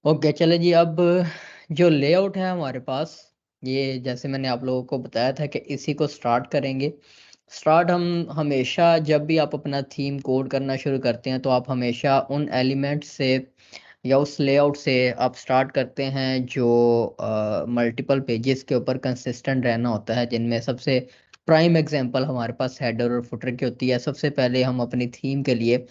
Okay, चले जी। अब जो लेआउट है हमारे पास, ये जैसे मैंने आप लोगों को बताया था कि इसी को स्टार्ट करेंगे। स्टार्ट हम हमेशा जब भी आप अपना थीम कोड करना शुरू करते हैं तो आप हमेशा उन एलिमेंट्स से या उस लेआउट से आप स्टार्ट करते हैं जो मल्टीपल पेजेस के ऊपर कंसिस्टेंट रहना होता है, जिनमें सबसे प्राइम एग्जांपल हमारे पास हेडर और फुटर की होती है। सबसे पहले हम अपनी थीम के लिए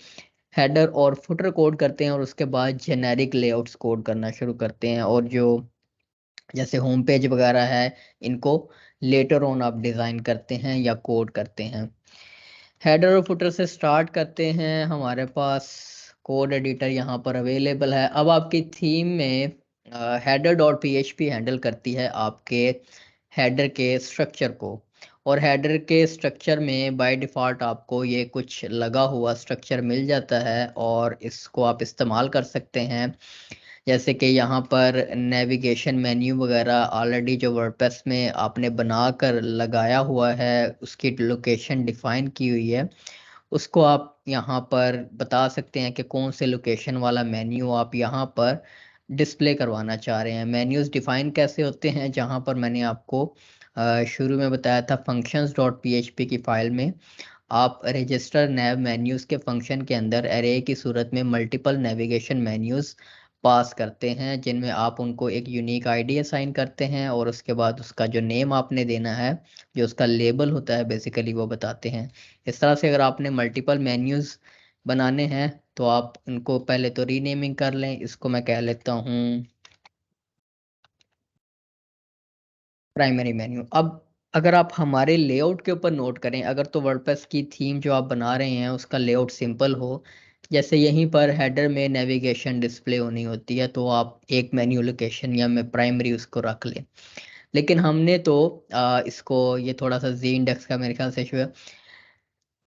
हेडर और फुटर कोड करते हैं और उसके बाद जेनेरिक लेआउट्स कोड करना शुरू करते हैं, और जो जैसे होम पेज वगैरह है, इनको लेटर ऑन आप डिज़ाइन करते हैं या कोड करते हैं। हेडर और फुटर से स्टार्ट करते हैं। हमारे पास कोड एडिटर यहाँ पर अवेलेबल है। अब आपकी थीम में हेडर डॉट पीएचपी हैंडल करती है आपके हेडर के स्ट्रक्चर को, और हेडर के स्ट्रक्चर में बाय डिफ़ॉल्ट आपको ये कुछ लगा हुआ स्ट्रक्चर मिल जाता है, और इसको आप इस्तेमाल कर सकते हैं। जैसे कि यहाँ पर नेविगेशन मेन्यू वगैरह ऑलरेडी जो वर्डप्रेस में आपने बनाकर लगाया हुआ है, उसकी लोकेशन डिफाइन की हुई है। उसको आप यहाँ पर बता सकते हैं कि कौन से लोकेशन वाला मेन्यू आप यहाँ पर डिस्प्ले करवाना चाह रहे हैं। मेन्यूज डिफाइन कैसे होते हैं, जहाँ पर मैंने आपको शुरू में बताया था फंक्शंस डॉट पीएचपी की फाइल में आप रजिस्टर नैव मेन्यूज के फंक्शन के अंदर एरे की सूरत में मल्टीपल नेविगेशन मेन्यूज पास करते हैं, जिनमें आप उनको एक यूनिक आईडी असाइन करते हैं, और उसके बाद उसका जो नेम आपने देना है, जो उसका लेबल होता है बेसिकली, वो बताते हैं। इस तरह से अगर आपने मल्टीपल मेन्यूज बनाने हैं तो आप उनको पहले तो रीनेमिंग कर लें। इसको मैं कह लेता हूँ प्राइमरी मेन्यू। अब अगर आप हमारे लेआउट के ऊपर नोट करें, अगर तो वर्डप्रेस की थीम जो आप बना रहे हैं उसका लेआउट सिंपल हो, जैसे यहीं पर हेडर में नेविगेशन डिस्प्ले होनी होती है, तो आप एक मेन्यू लोकेशन या मैं प्राइमरी उसको रख लें। लेकिन हमने तो इसको, ये थोड़ा सा जी इंडेक्स का मेरे ख्याल से इशू है।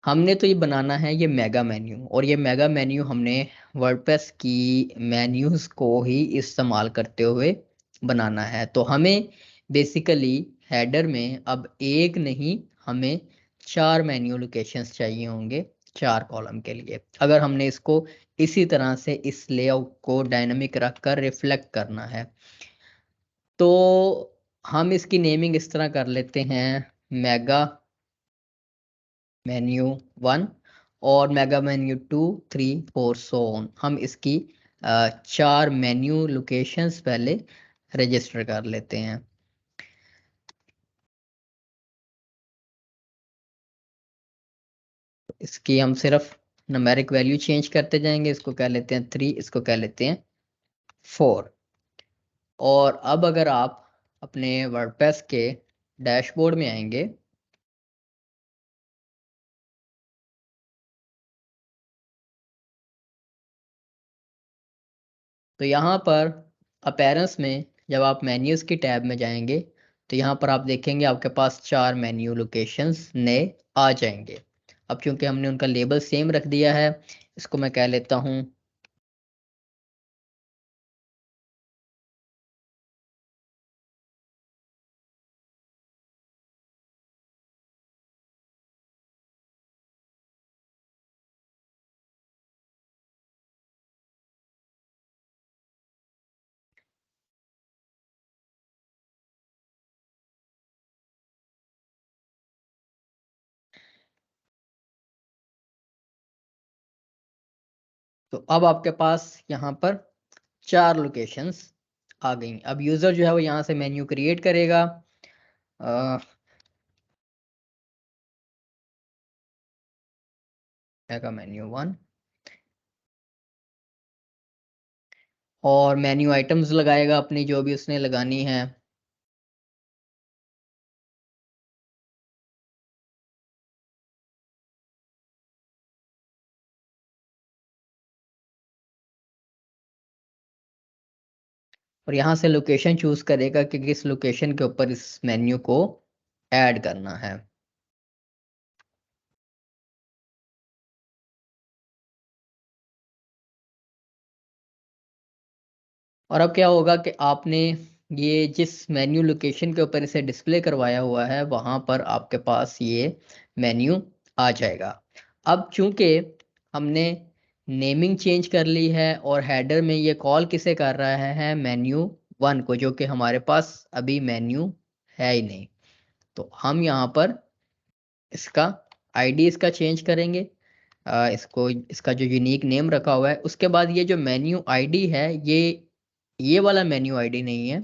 हमने तो ये बनाना है ये मेगा मेन्यू, और ये मेगा मेन्यू हमने वर्डप्रेस की मेन्यूज को ही इस्तेमाल करते हुए बनाना है। तो हमें बेसिकली हेडर में अब एक नहीं, हमें 4 मेन्यू लोकेशंस चाहिए होंगे 4 कॉलम के लिए, अगर हमने इसको इसी तरह से इस लेआउट को डायनामिक रखकर रिफ्लेक्ट करना है। तो हम इसकी नेमिंग इस तरह कर लेते हैं, मेगा मेन्यू 1 और मेगा मेन्यू 2, 3, 4 सो ऑन। हम इसकी 4 मेन्यू लोकेशंस पहले रजिस्टर कर लेते हैं। इसकी हम सिर्फ न्यूमेरिक वैल्यू चेंज करते जाएंगे। इसको कह लेते हैं 3, इसको कह लेते हैं 4। और अब अगर आप अपने वर्डप्रेस के डैशबोर्ड में आएंगे, तो यहाँ पर अपीयरेंस में जब आप मेन्यूज की टैब में जाएंगे, तो यहाँ पर आप देखेंगे आपके पास 4 मेन्यू लोकेशंस नए आ जाएंगे। अब चूंकि हमने उनका लेबल सेम रख दिया है, इसको मैं कह लेता हूँ तो अब आपके पास यहाँ पर 4 लोकेशंस आ गई। अब यूजर जो है वो यहाँ से मेन्यू क्रिएट करेगा। मेन्यू 1 और मेन्यू आइटम्स लगाएगा अपनी जो भी उसने लगानी है। और यहाँ से लोकेशन चूज करेगा कि किस लोकेशन के ऊपर इस मेन्यू को ऐड करना है। और अब क्या होगा कि आपने ये जिस मेन्यू लोकेशन के ऊपर इसे डिस्प्ले करवाया हुआ है, वहां पर आपके पास ये मेन्यू आ जाएगा। अब चूंकि हमने नेमिंग चेंज कर ली है और हेडर में ये कॉल किसे कर रहा है, मेन्यू 1 को, जो कि हमारे पास अभी मेन्यू है ही नहीं। तो हम यहाँ पर इसका आईडी इसका चेंज करेंगे, इसको इसका जो यूनिक नेम रखा हुआ है। उसके बाद ये जो मेन्यू आईडी है, ये वाला मेन्यू आईडी नहीं है,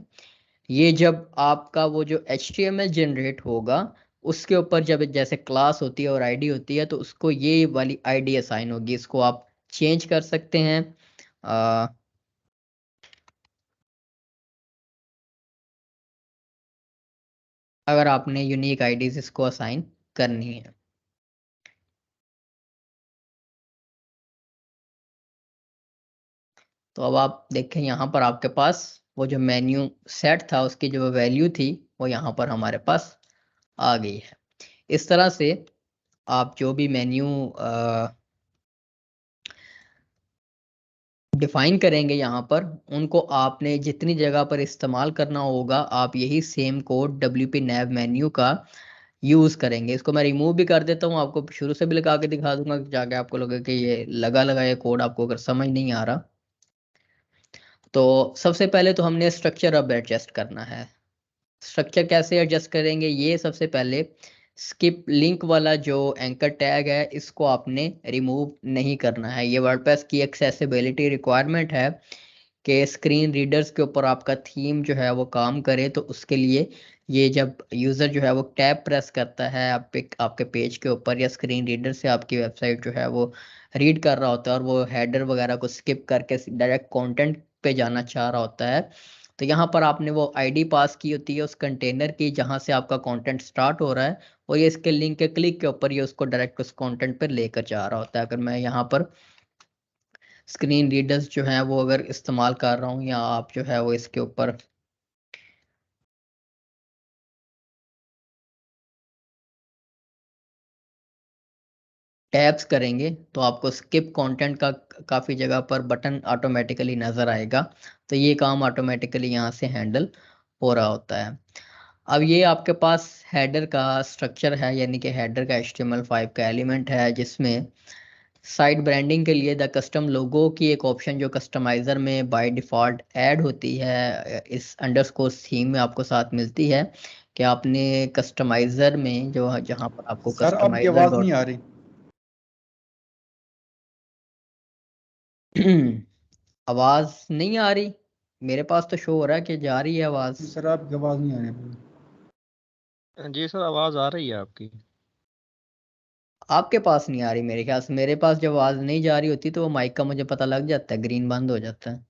ये जब आपका वो जो HTML जनरेट होगा उसके ऊपर जब जैसे क्लास होती है और आईडी होती है, तो उसको ये वाली आईडी असाइन होगी। इसको आप चेंज कर सकते हैं अगर आपने यूनिक आईडीज इसको असाइन करनी है। तो अब आप देखें यहाँ पर आपके पास वो जो मेन्यू सेट था उसकी जो वैल्यू थी वो यहाँ पर हमारे पास आ गई है। इस तरह से आप जो भी मेन्यू डिफाइन करेंगे यहाँ पर, उनको आपने जितनी जगह पर इस्तेमाल करना होगा आप यही same code WP nav menu का यूज करेंगे। इसको मैं रिमूव भी कर देता हूँ, आपको शुरू से भी लगा के दिखा दूंगा, जाके आपको लगे कि ये लगा लगा ये कोड आपको अगर समझ नहीं आ रहा। तो सबसे पहले तो हमने स्ट्रक्चर अब एडजस्ट करना है। स्ट्रक्चर कैसे एडजस्ट करेंगे, ये सबसे पहले स्किप लिंक वाला जो एंकर टैग है इसको आपने रिमूव नहीं करना है। ये वर्डप्रेस की एक्सेसिबिलिटी रिक्वायरमेंट है कि स्क्रीन रीडर्स के ऊपर आपका थीम जो है वो काम करे। तो उसके लिए ये जब यूज़र जो है वो टैब प्रेस करता है आपके पेज के ऊपर या स्क्रीन रीडर से आपकी वेबसाइट जो है वो रीड कर रहा होता है और वो हेडर वगैरह को स्किप करके डायरेक्ट कंटेंट पे जाना चाह रहा होता है, तो यहाँ पर आपने वो आईडी पास की होती है उस कंटेनर की जहाँ से आपका कंटेंट स्टार्ट हो रहा है, और ये इसके लिंक के क्लिक के ऊपर ये उसको डायरेक्ट उस कंटेंट पर लेकर जा रहा होता है। अगर मैं यहाँ पर स्क्रीन रीडर्स जो है वो अगर इस्तेमाल कर रहा हूँ या आप जो है वो इसके ऊपर टैब्स करेंगे तो आपको स्किप कंटेंट का काफ़ी जगह पर बटन ऑटोमेटिकली नज़र आएगा। तो ये काम ऑटोमेटिकली यहाँ से हैंडल हो रहा होता है। अब ये आपके पास हेडर का स्ट्रक्चर है, यानी कि हेडर का HTML5 का एलिमेंट है, जिसमें साइट ब्रांडिंग के लिए द कस्टम लोगो की एक ऑप्शन जो कस्टमाइज़र में बाय डिफ़ॉल्ट ऐड होती है, इस अंडरस्कोर थीम में आपको साथ मिलती है कि आपने कस्टमाइज़र में जो जहाँ पर आपको सर आपकी कस्टमाइज़र आवाज नहीं डॉट आ रही। आवाज नहीं आ रही? मेरे पास तो शो हो रहा है कि जा रही है आवाज। सर आपकी आवाज नहीं आ रही। जी सर, आवाज आ रही है आपकी। आपके पास नहीं आ रही मेरे ख्याल से। मेरे पास जब आवाज नहीं जा रही होती तो वो माइक का मुझे पता लग जाता है, ग्रीन बंद हो जाता है।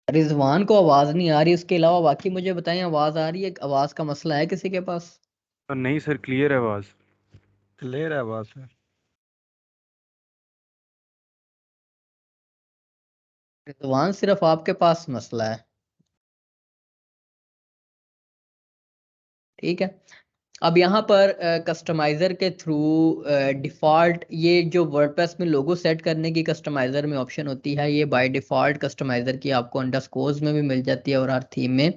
रिजवान को आवाज नहीं आ रही, उसके अलावा बाकी मुझे बताएं आवाज आ रही है? आवाज का मसला है किसी के पास? नहीं सर, क्लियर है आवाज। क्लियर है आवाज सर। रिजवान सिर्फ आपके पास मसला है, ठीक है। अब यहाँ पर कस्टमाइज़र के थ्रू डिफ़ॉल्ट ये जो वर्डप्रेस में लोगो सेट करने की कस्टमाइज़र में ऑप्शन होती है, ये बाय डिफ़ॉल्ट कस्टमाइज़र की आपको अंडरस्कोर्स में भी मिल जाती है और हर थीम में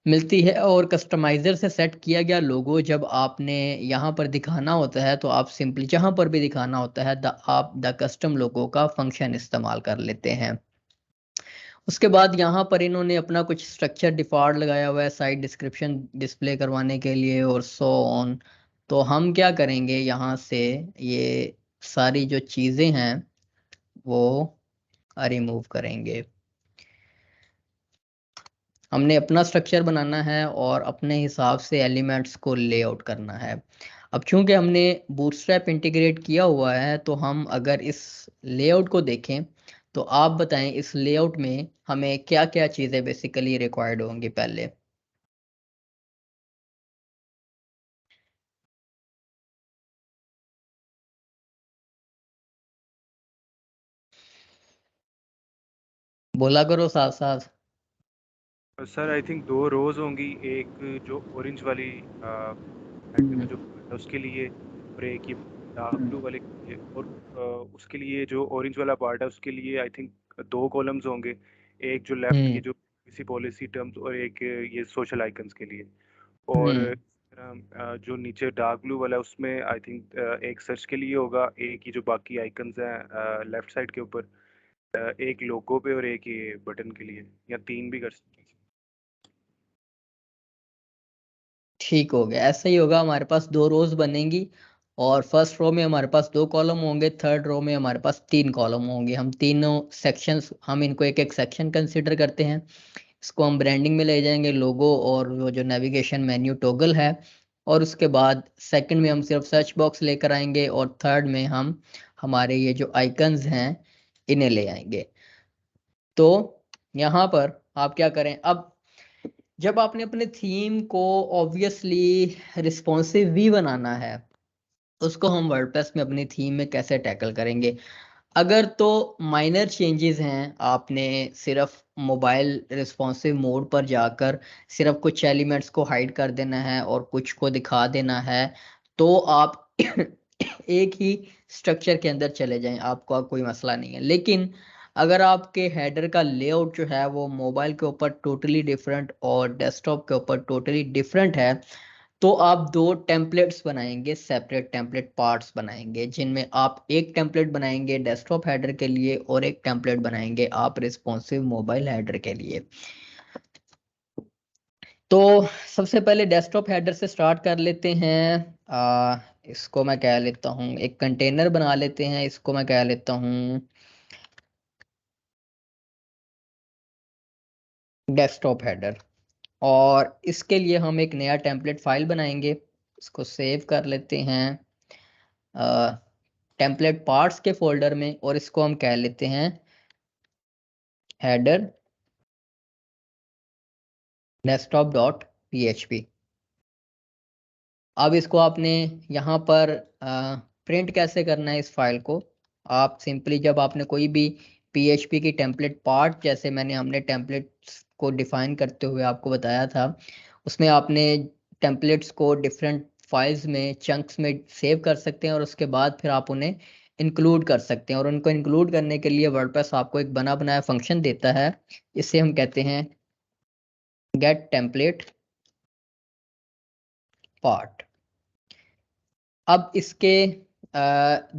मिलती है। और कस्टमाइज़र से सेट किया गया लोगो जब आपने यहाँ पर दिखाना होता है तो आप सिंपली जहाँ पर भी दिखाना होता है आप द कस्टम लोगो का फंक्शन इस्तेमाल कर लेते हैं। उसके बाद यहाँ पर इन्होंने अपना कुछ स्ट्रक्चर डिफॉल्ट लगाया हुआ है साइट डिस्क्रिप्शन डिस्प्ले करवाने के लिए और सो ऑन। तो हम क्या करेंगे, यहाँ से ये सारी जो चीज़ें हैं वो रिमूव करेंगे। हमने अपना स्ट्रक्चर बनाना है और अपने हिसाब से एलिमेंट्स को लेआउट करना है। अब चूंकि हमने बूटस्ट्रैप इंटीग्रेट किया हुआ है तो हम अगर इस लेआउट को देखें तो आप बताएं इस लेआउट में हमें क्या क्या चीज़ें बेसिकली रिक्वायर्ड होंगी। पहले बोला करो साथ साथ। सर आई थिंक 2 रोज होंगी, एक जो ऑरेंज वाली हेडर में हम्म, जो part है उसके लिए, और एक ये डार्क हम्म, ब्लू वाले के लिए। और उसके लिए जो ऑरेंज वाला पार्ट है उसके लिए आई थिंक 2 कॉलम्स होंगे, एक जो लेफ्ट की हम्म, जो किसी पॉलिसी टर्म्स, और एक ये सोशल आइकन्स के लिए। और हम्म। जो नीचे डार्क ब्लू वाला है उसमें आई थिंक एक सर्च के लिए होगा, एक ही जो बाकी आइकन्स हैं लेफ्ट साइड के ऊपर, एक लोगो पे, और एक ये बटन के लिए, या 3 भी कर सकते हैं। ठीक हो गया, ऐसा ही होगा। हमारे पास 2 रोज बनेंगी और फर्स्ट रो में हमारे पास 2 कॉलम होंगे, थर्ड रो में हमारे पास 3 कॉलम होंगे। हम तीनों सेक्शंस, हम इनको एक एक सेक्शन कंसिडर करते हैं। इसको हम ब्रांडिंग में ले जाएंगे, लोगो और वो जो नेविगेशन मेन्यू टॉगल है। और उसके बाद सेकंड में हम सिर्फ सर्च बॉक्स लेकर आएंगे और थर्ड में हम हमारे ये जो आइकन्स हैं इन्हें ले आएंगे। तो यहाँ पर आप क्या करें अब, जब आपने अपने थीम को ऑब्वियसली रिस्पॉन्सिव भी बनाना है, उसको हम वर्डप्रेस में अपनी थीम में कैसे टैकल करेंगे। अगर तो माइनर चेंजेस हैं, आपने सिर्फ मोबाइल रिस्पॉन्सिव मोड पर जाकर सिर्फ कुछ एलिमेंट्स को हाइड कर देना है और कुछ को दिखा देना है, तो आप एक ही स्ट्रक्चर के अंदर चले जाएं, आपको कोई मसला नहीं है। लेकिन अगर आपके हेडर का लेआउट जो है वो मोबाइल के ऊपर टोटली डिफरेंट और डेस्कटॉप के ऊपर टोटली डिफरेंट है, तो आप 2 टेम्पलेट्स बनाएंगे, सेपरेट टेम्पलेट पार्ट्स बनाएंगे, जिनमें आप एक टेम्पलेट बनाएंगे डेस्कटॉप हेडर के लिए और एक टेम्पलेट बनाएंगे आप रिस्पॉन्सिव मोबाइल हेडर के लिए। तो सबसे पहले डेस्कटॉप हेडर से स्टार्ट कर लेते हैं। इसको मैं कह लेता हूँ, एक कंटेनर बना लेते हैं, इसको मैं कह लेता हूँ डेस्कटॉप हेडर। और इसके लिए हम एक नया टेम्पलेट फाइल बनाएंगे, इसको सेव कर लेते हैं टेम्पलेट पार्ट्स के फोल्डर में, और इसको हम कह लेते हैं हेडर डेस्कटॉप डॉट पीएचपी। अब इसको आपने यहाँ पर प्रिंट कैसे करना है इस फाइल को। आप सिंपली जब आपने कोई भी पीएचपी की टेम्पलेट पार्ट, जैसे हमने टेम्पलेट्स को डिफाइन करते हुए आपको बताया था, उसमें आपने टेम्पलेट्स को डिफरेंट फाइल्स में चंक्स में सेव कर सकते हैं और उसके बाद फिर आप उन्हें इंक्लूड कर सकते हैं। और उनको इंक्लूड करने के लिए वर्डप्रेस आपको एक बना बनाया फंक्शन देता है, इसे हम कहते हैं गेट टेम्पलेट पार्ट। अब इसके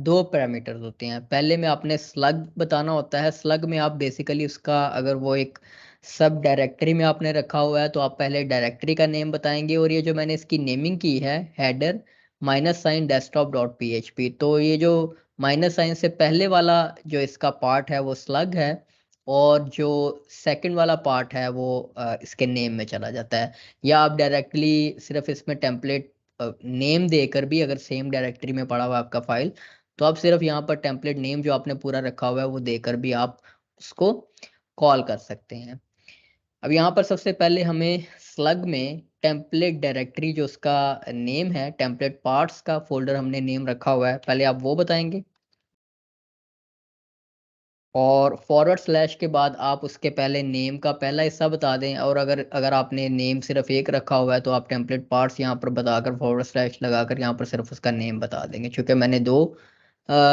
2 पैरामीटर्स होते हैं। पहले में आपने स्लग बताना होता है। स्लग में आप बेसिकली उसका, अगर वो एक सब डायरेक्टरी में आपने रखा हुआ है तो आप पहले डायरेक्टरी का नेम बताएंगे। और ये जो मैंने इसकी नेमिंग की है header -sign desktop dot PHP, तो ये जो -साइन से पहले वाला जो इसका पार्ट है वो स्लग है, और जो सेकंड वाला पार्ट है वो इसके नेम में चला जाता है। या आप डायरेक्टली सिर्फ इसमें टेम्पलेट नेम देकर भी, अगर सेम डायरेक्टरी में पड़ा हुआ है आपका फाइल, तो आप सिर्फ यहाँ पर टेम्पलेट नेम जो आपने पूरा रखा हुआ है वो देकर भी आप उसको कॉल कर सकते हैं। अब यहाँ पर सबसे पहले हमें स्लग में टेम्पलेट डायरेक्टरी जो उसका नेम है, टेम्पलेट पार्ट्स का फोल्डर हमने नेम रखा हुआ है, पहले आप वो बताएंगे। और फॉरवर्ड स्लैश के बाद आप उसके पहले नेम का पहला हिस्सा बता दें। और अगर अगर आपने नेम सिर्फ एक रखा हुआ है तो आप टेम्पलेट पार्ट्स यहाँ पर बताकर फॉरवर्ड स्लैश लगाकर यहाँ पर सिर्फ उसका नेम बता देंगे। क्योंकि मैंने 2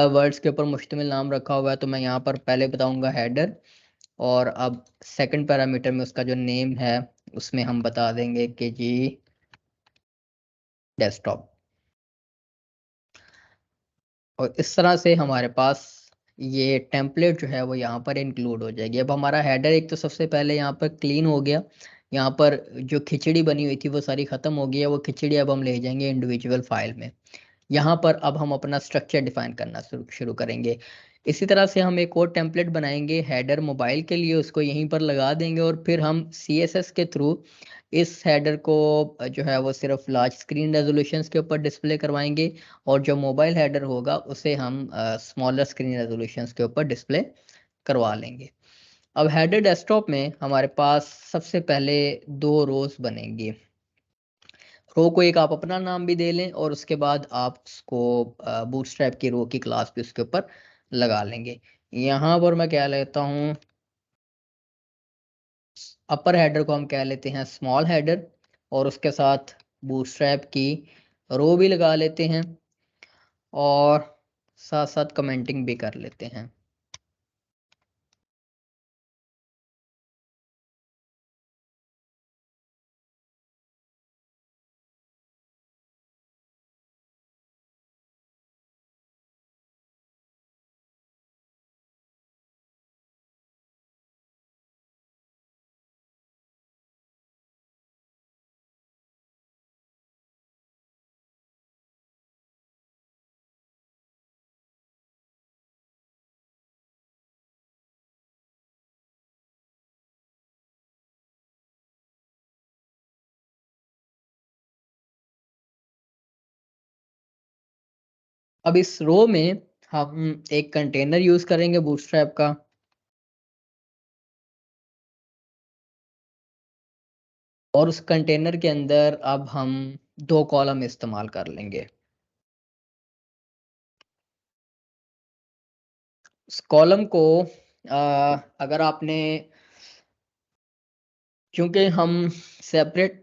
वर्ड्स के ऊपर मुश्तमिल नाम रखा हुआ है, तो मैं यहाँ पर पहले बताऊंगा हेडर, और अब सेकंड पैरामीटर में उसका जो नेम है उसमें हम बता देंगे कि जी डेस्कटॉप। और इस तरह से हमारे पास ये टेम्पलेट जो है वो यहाँ पर इंक्लूड हो जाएगी। अब हमारा हेडर एक तो सबसे पहले यहाँ पर क्लीन हो गया। यहाँ पर जो खिचड़ी बनी हुई थी वो सारी खत्म हो गई है। वो खिचड़ी अब हम ले जाएंगे इंडिविजुअल फाइल में। यहाँ पर अब हम अपना स्ट्रक्चर डिफाइन करना शुरू शुरू करेंगे। इसी तरह से हम एक और टेम्पलेट बनाएंगे हेडर मोबाइल के लिए, उसको यहीं पर लगा देंगे और फिर हम CSS के थ्रू इस हेडर को जो है वो सिर्फ लार्ज स्क्रीन रेजोल्यूशंस के ऊपर डिस्प्ले करवाएंगे, और जो मोबाइल हेडर होगा उसे हम स्मॉलर स्क्रीन रेजोल्यूशंस के ऊपर डिस्प्ले करवा लेंगे। अब हेडर डेस्कटॉप में हमारे पास सबसे पहले 2 रोज बनेंगी। रो को एक आप अपना नाम भी दे लें और उसके बाद आप उसको बूटस्ट्रैप की रो की क्लास भी उसके ऊपर लगा लेंगे। यहाँ पर मैं क्या लेता हूँ अपर हेडर को हम कह लेते हैं स्मॉल हेडर, और उसके साथ बूटस्ट्रैप की रो भी लगा लेते हैं और साथ साथ कमेंटिंग भी कर लेते हैं। अब इस रो में हम एक कंटेनर यूज करेंगे बूटस्ट्रैप का, और उस कंटेनर के अंदर अब हम 2 कॉलम इस्तेमाल कर लेंगे। उस कॉलम को अगर आपने, क्योंकि हम सेपरेट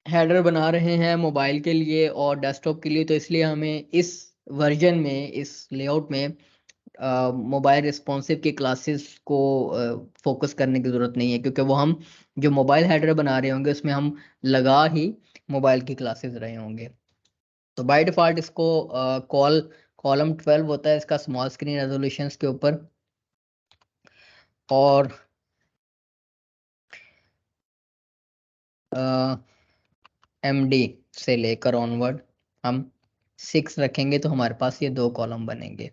हेडर बना रहे हैं मोबाइल के लिए और डेस्कटॉप के लिए, तो इसलिए हमें इस वर्जन में, इस लेआउट में मोबाइल रिस्पॉन्सिव की क्लासेस को फोकस करने की ज़रूरत नहीं है, क्योंकि वो हम जो मोबाइल हेडर बना रहे होंगे उसमें हम लगा ही मोबाइल की क्लासेस रहे होंगे। तो बाय डिफ़ॉल्ट इसको कॉलम 12 होता है इसका स्मॉल स्क्रीन रेजोल्यूशन के ऊपर, और MD से लेकर ऑनवर्ड हम 6 रखेंगे, तो हमारे पास ये 2 कॉलम बनेंगे।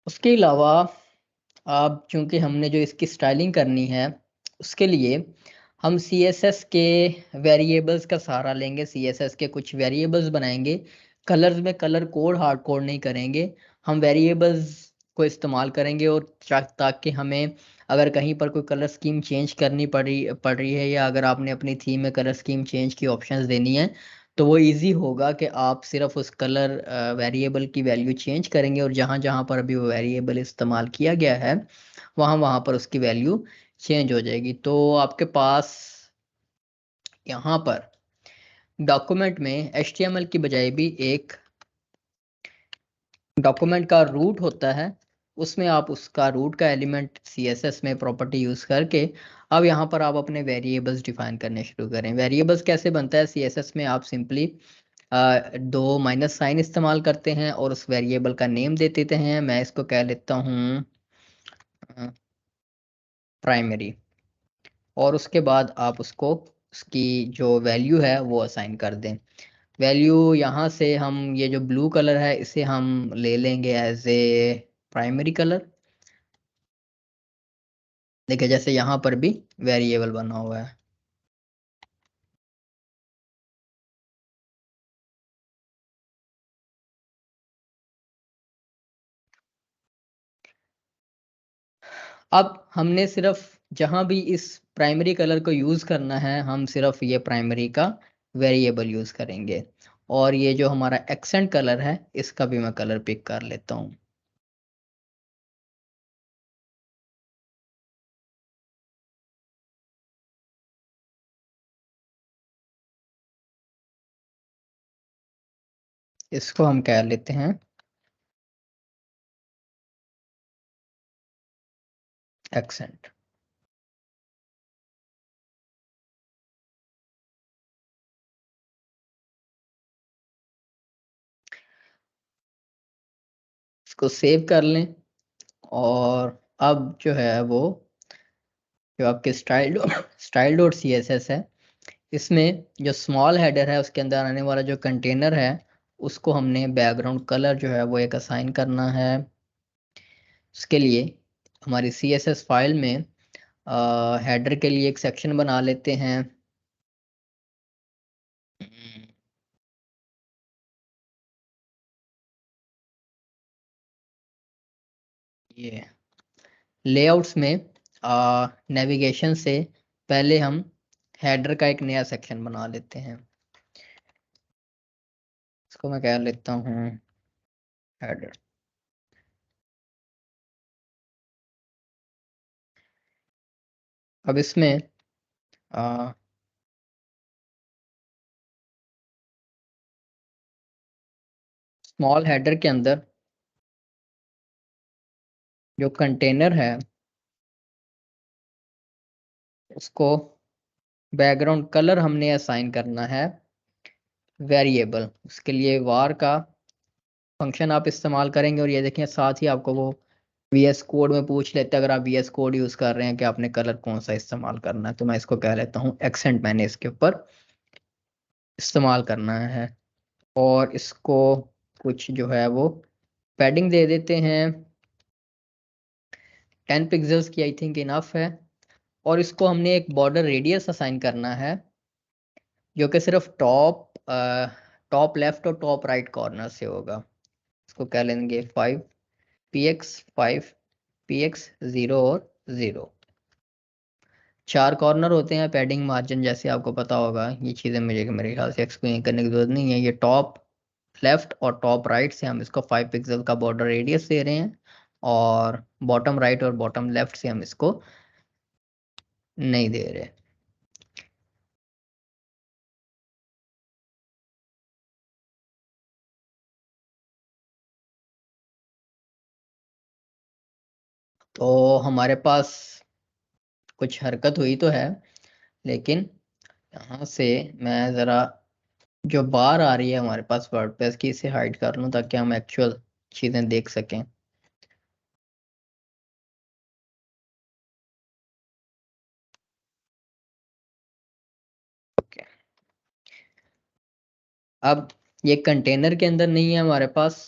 उसके अलावा अब चूंकि हमने जो इसकी स्टाइलिंग करनी है, उसके लिए हम CSS के वेरिएबल्स का सहारा लेंगे, CSS के कुछ वेरिएबल्स बनाएंगे। कलर्स में कलर कोड हार्ड कोड नहीं करेंगे, हम वेरिएबल्स को इस्तेमाल करेंगे, और ताकि हमें अगर कहीं पर कोई कलर स्कीम चेंज करनी पड़ रही है, या अगर आपने अपनी थीम में कलर स्कीम चेंज की ऑप्शंस देनी है, तो वो इजी होगा कि आप सिर्फ उस कलर वेरिएबल की वैल्यू चेंज करेंगे, और जहाँ जहाँ पर अभी वो वेरिएबल इस्तेमाल किया गया है वहाँ वहाँ पर उसकी वैल्यू चेंज हो जाएगी। तो आपके पास यहाँ पर डॉक्यूमेंट में HTML की बजाय भी एक डॉक्यूमेंट का रूट होता है, उसमें आप उसका रूट का एलिमेंट CSS में प्रॉपर्टी यूज करके अब यहाँ पर आप अपने वेरिएबल्स डिफाइन करने शुरू करें। वेरिएबल्स कैसे बनता है CSS में, आप सिंपली 2 माइनस साइन इस्तेमाल करते हैं और उस वेरिएबल का नेम दे देते हैं। मैं इसको कह लेता हूँ प्राइमरी, और उसके बाद आप उसको उसकी जो वैल्यू है वो असाइन कर दें। वैल्यू यहाँ से हम ये जो ब्लू कलर है इसे हम ले लेंगे एज ए प्राइमरी कलर। देखिए जैसे यहाँ पर भी वेरिएबल बना हुआ है। अब हमने सिर्फ जहां भी इस प्राइमरी कलर को यूज करना है, हम सिर्फ ये प्राइमरी का वेरिएबल यूज करेंगे, और ये जो हमारा एक्सेंट कलर है इसका भी मैं कलर पिक कर लेता हूँ। इसको हम कह लेते हैं एक्सेंट। इसको सेव कर लें, और अब जो है वो जो आपके स्टाइल डॉट CSS है, इसमें जो स्मॉल हेडर है उसके अंदर आने वाला जो कंटेनर है उसको हमने बैकग्राउंड कलर जो है वो एक असाइन करना है। उसके लिए हमारी CSS फाइल में हेडर के लिए एक सेक्शन बना लेते हैं। ये लेआउट्स में नेविगेशन से पहले हम हेडर का एक नया सेक्शन बना लेते हैं। इसको मैं कह लेता हूँ हेडर। अब इसमें स्मॉल हेडर के अंदर जो कंटेनर है उसको बैकग्राउंड कलर हमने असाइन करना है वेरिएबल। उसके लिए var का फंक्शन आप इस्तेमाल करेंगे। और ये देखें साथ ही आपको वो VS कोड में पूछ लेते हैं, अगर आप VS कोड यूज कर रहे हैं कि आपने कलर कौन सा इस्तेमाल करना है। तो मैं इसको कह लेता हूँ एक्सेंट मैंने इसके ऊपर इस्तेमाल करना है। और इसको कुछ जो है वो पैडिंग दे देते हैं, 10 पिक्सल्स की आई थिंक इनफ है। और इसको हमने एक बॉर्डर रेडियस असाइन करना है जो कि सिर्फ टॉप लेफ्ट और टॉप राइट कॉर्नर से होगा। इसको कह लेंगे 5 px 5 px 0 और 0। 4 कॉर्नर होते हैं पैडिंग मार्जिन, जैसे आपको पता होगा। ये चीज़ें मुझे मेरे ख्याल से एक्सप्लेन करने की जरूरत नहीं है। ये टॉप लेफ्ट और टॉप राइट से हम इसको 5 पिक्सल का बॉर्डर रेडियस दे रहे हैं, और बॉटम राइट और बॉटम लेफ्ट से हम इसको नहीं दे रहे। तो हमारे पास कुछ हरकत हुई तो है, लेकिन यहाँ से मैं ज़रा जो बार आ रही है हमारे पास वर्डप्रेस की, इसे हाइड कर लूँ ताकि हम एक्चुअल चीज़ें देख सकें। ओके, अब ये कंटेनर के अंदर नहीं है हमारे पास।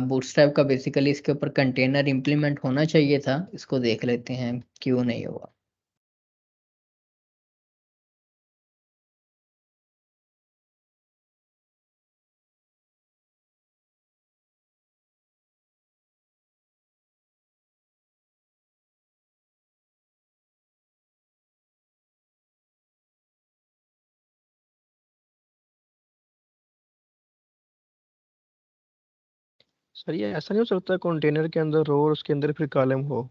बूटस्ट्रैप का बेसिकली इसके ऊपर कंटेनर इंप्लीमेंट होना चाहिए था। इसको देख लेते हैं क्यों नहीं हुआ। सर ये ऐसा नहीं हो सकता कंटेनर के अंदर रो और उसके अंदर फिर कॉलम हो?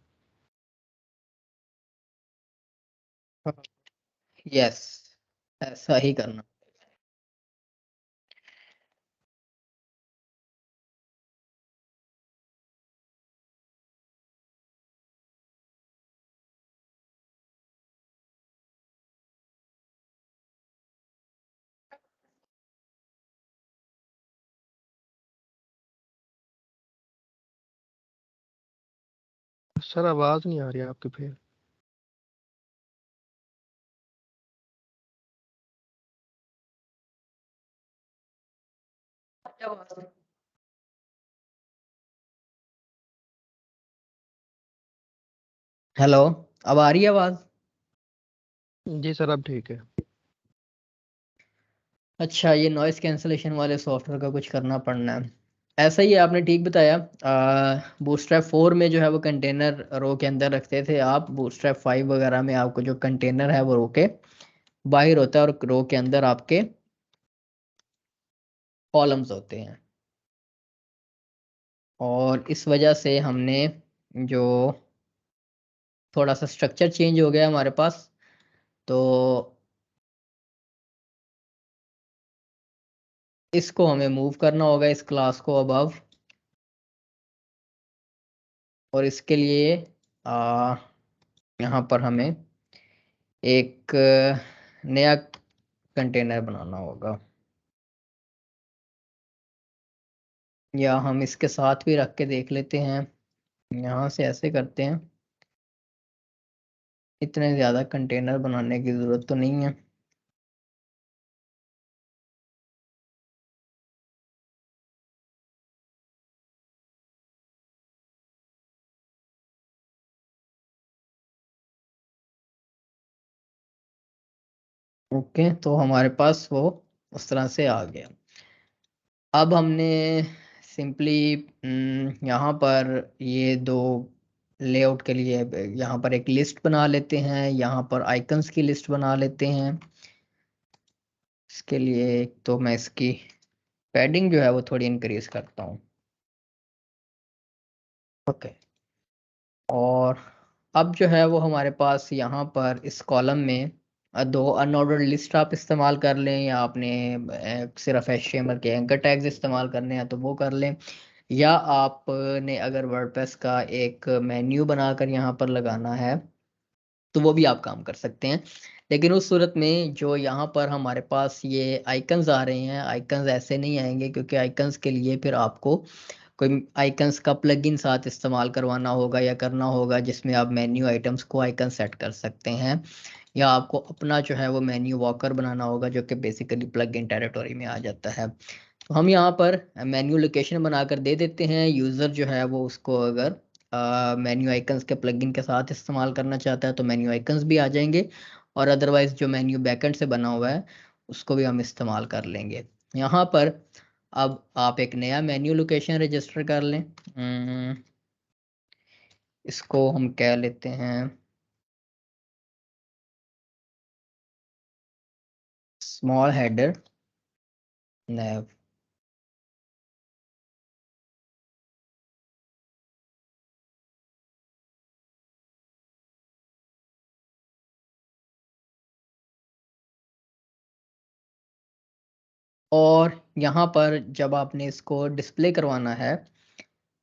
यस, ऐसा ही करना। सर आवाज नहीं आ रही आपकी फिर। हेलो, अब आ रही है आवाज? जी सर अब ठीक है। अच्छा, ये नॉइस कैंसलेशन वाले सॉफ्टवेयर का कुछ करना पड़ना है। ऐसा ही है, आपने ठीक बताया। बूटस्ट्रैप 4 में जो है वो कंटेनर रो के अंदर रखते थे आप। बूटस्ट्रैप 5 वगैरह में आपको जो कंटेनर है वो रो के बाहर होता है, और रो के अंदर आपके कॉलम्स होते हैं। और इस वजह से हमने जो थोड़ा सा स्ट्रक्चर चेंज हो गया हमारे पास। तो इसको हमें मूव करना होगा, इस क्लास को अबव। और इसके लिए यहाँ पर हमें एक नया कंटेनर बनाना होगा, या हम इसके साथ भी रख के देख लेते हैं। यहाँ से ऐसे करते हैं, इतने ज़्यादा कंटेनर बनाने की ज़रूरत तो नहीं है। ओके, तो हमारे पास वो उस तरह से आ गया। अब हमने सिंपली यहाँ पर ये दो लेआउट के लिए यहाँ पर एक लिस्ट बना लेते हैं, यहाँ पर आइकन्स की लिस्ट बना लेते हैं। इसके लिए एक तो मैं इसकी पैडिंग जो है वो थोड़ी इंक्रीज करता हूँ। ओके, और अब जो है वो हमारे पास यहाँ पर इस कॉलम में दो अनऑर्डर्ड लिस्ट आप इस्तेमाल कर लें, या आपने सिर्फ HTML के एंकर टैग्स इस्तेमाल करने हैं तो वो कर लें, या आपने अगर वर्डप्रेस का एक मेन्यू बनाकर यहाँ पर लगाना है तो वो भी आप काम कर सकते हैं। लेकिन उस सूरत में जो यहाँ पर हमारे पास ये आइकन्स आ रहे हैं, आइकन्स ऐसे नहीं आएंगे, क्योंकि आइकन्स के लिए फिर आपको कोई आइकन्स का प्लगइन साथ इस्तेमाल करवाना होगा या करना होगा, जिसमें आप मेन्यू आइटम्स को आइकन सेट कर सकते हैं, या आपको अपना जो है वो मेन्यू वॉकर बनाना होगा, जो कि बेसिकली प्लगइन टेरिटोरी में आ जाता है। तो हम यहाँ पर मेन्यू लोकेशन बनाकर दे देते हैं। यूज़र जो है वो उसको अगर मेन्यू आइकन्स के प्लगइन के साथ इस्तेमाल करना चाहता है तो मेन्यू आइकन्स भी आ जाएंगे, और अदरवाइज जो मेन्यू बैकएंड से बना हुआ है उसको भी हम इस्तेमाल कर लेंगे। यहाँ पर अब आप एक नया मेन्यू लोकेशन रजिस्टर कर लें। इसको हम कह लेते हैं स्मॉल हेडर नैव। और यहाँ पर जब आपने इसको डिस्प्ले करवाना है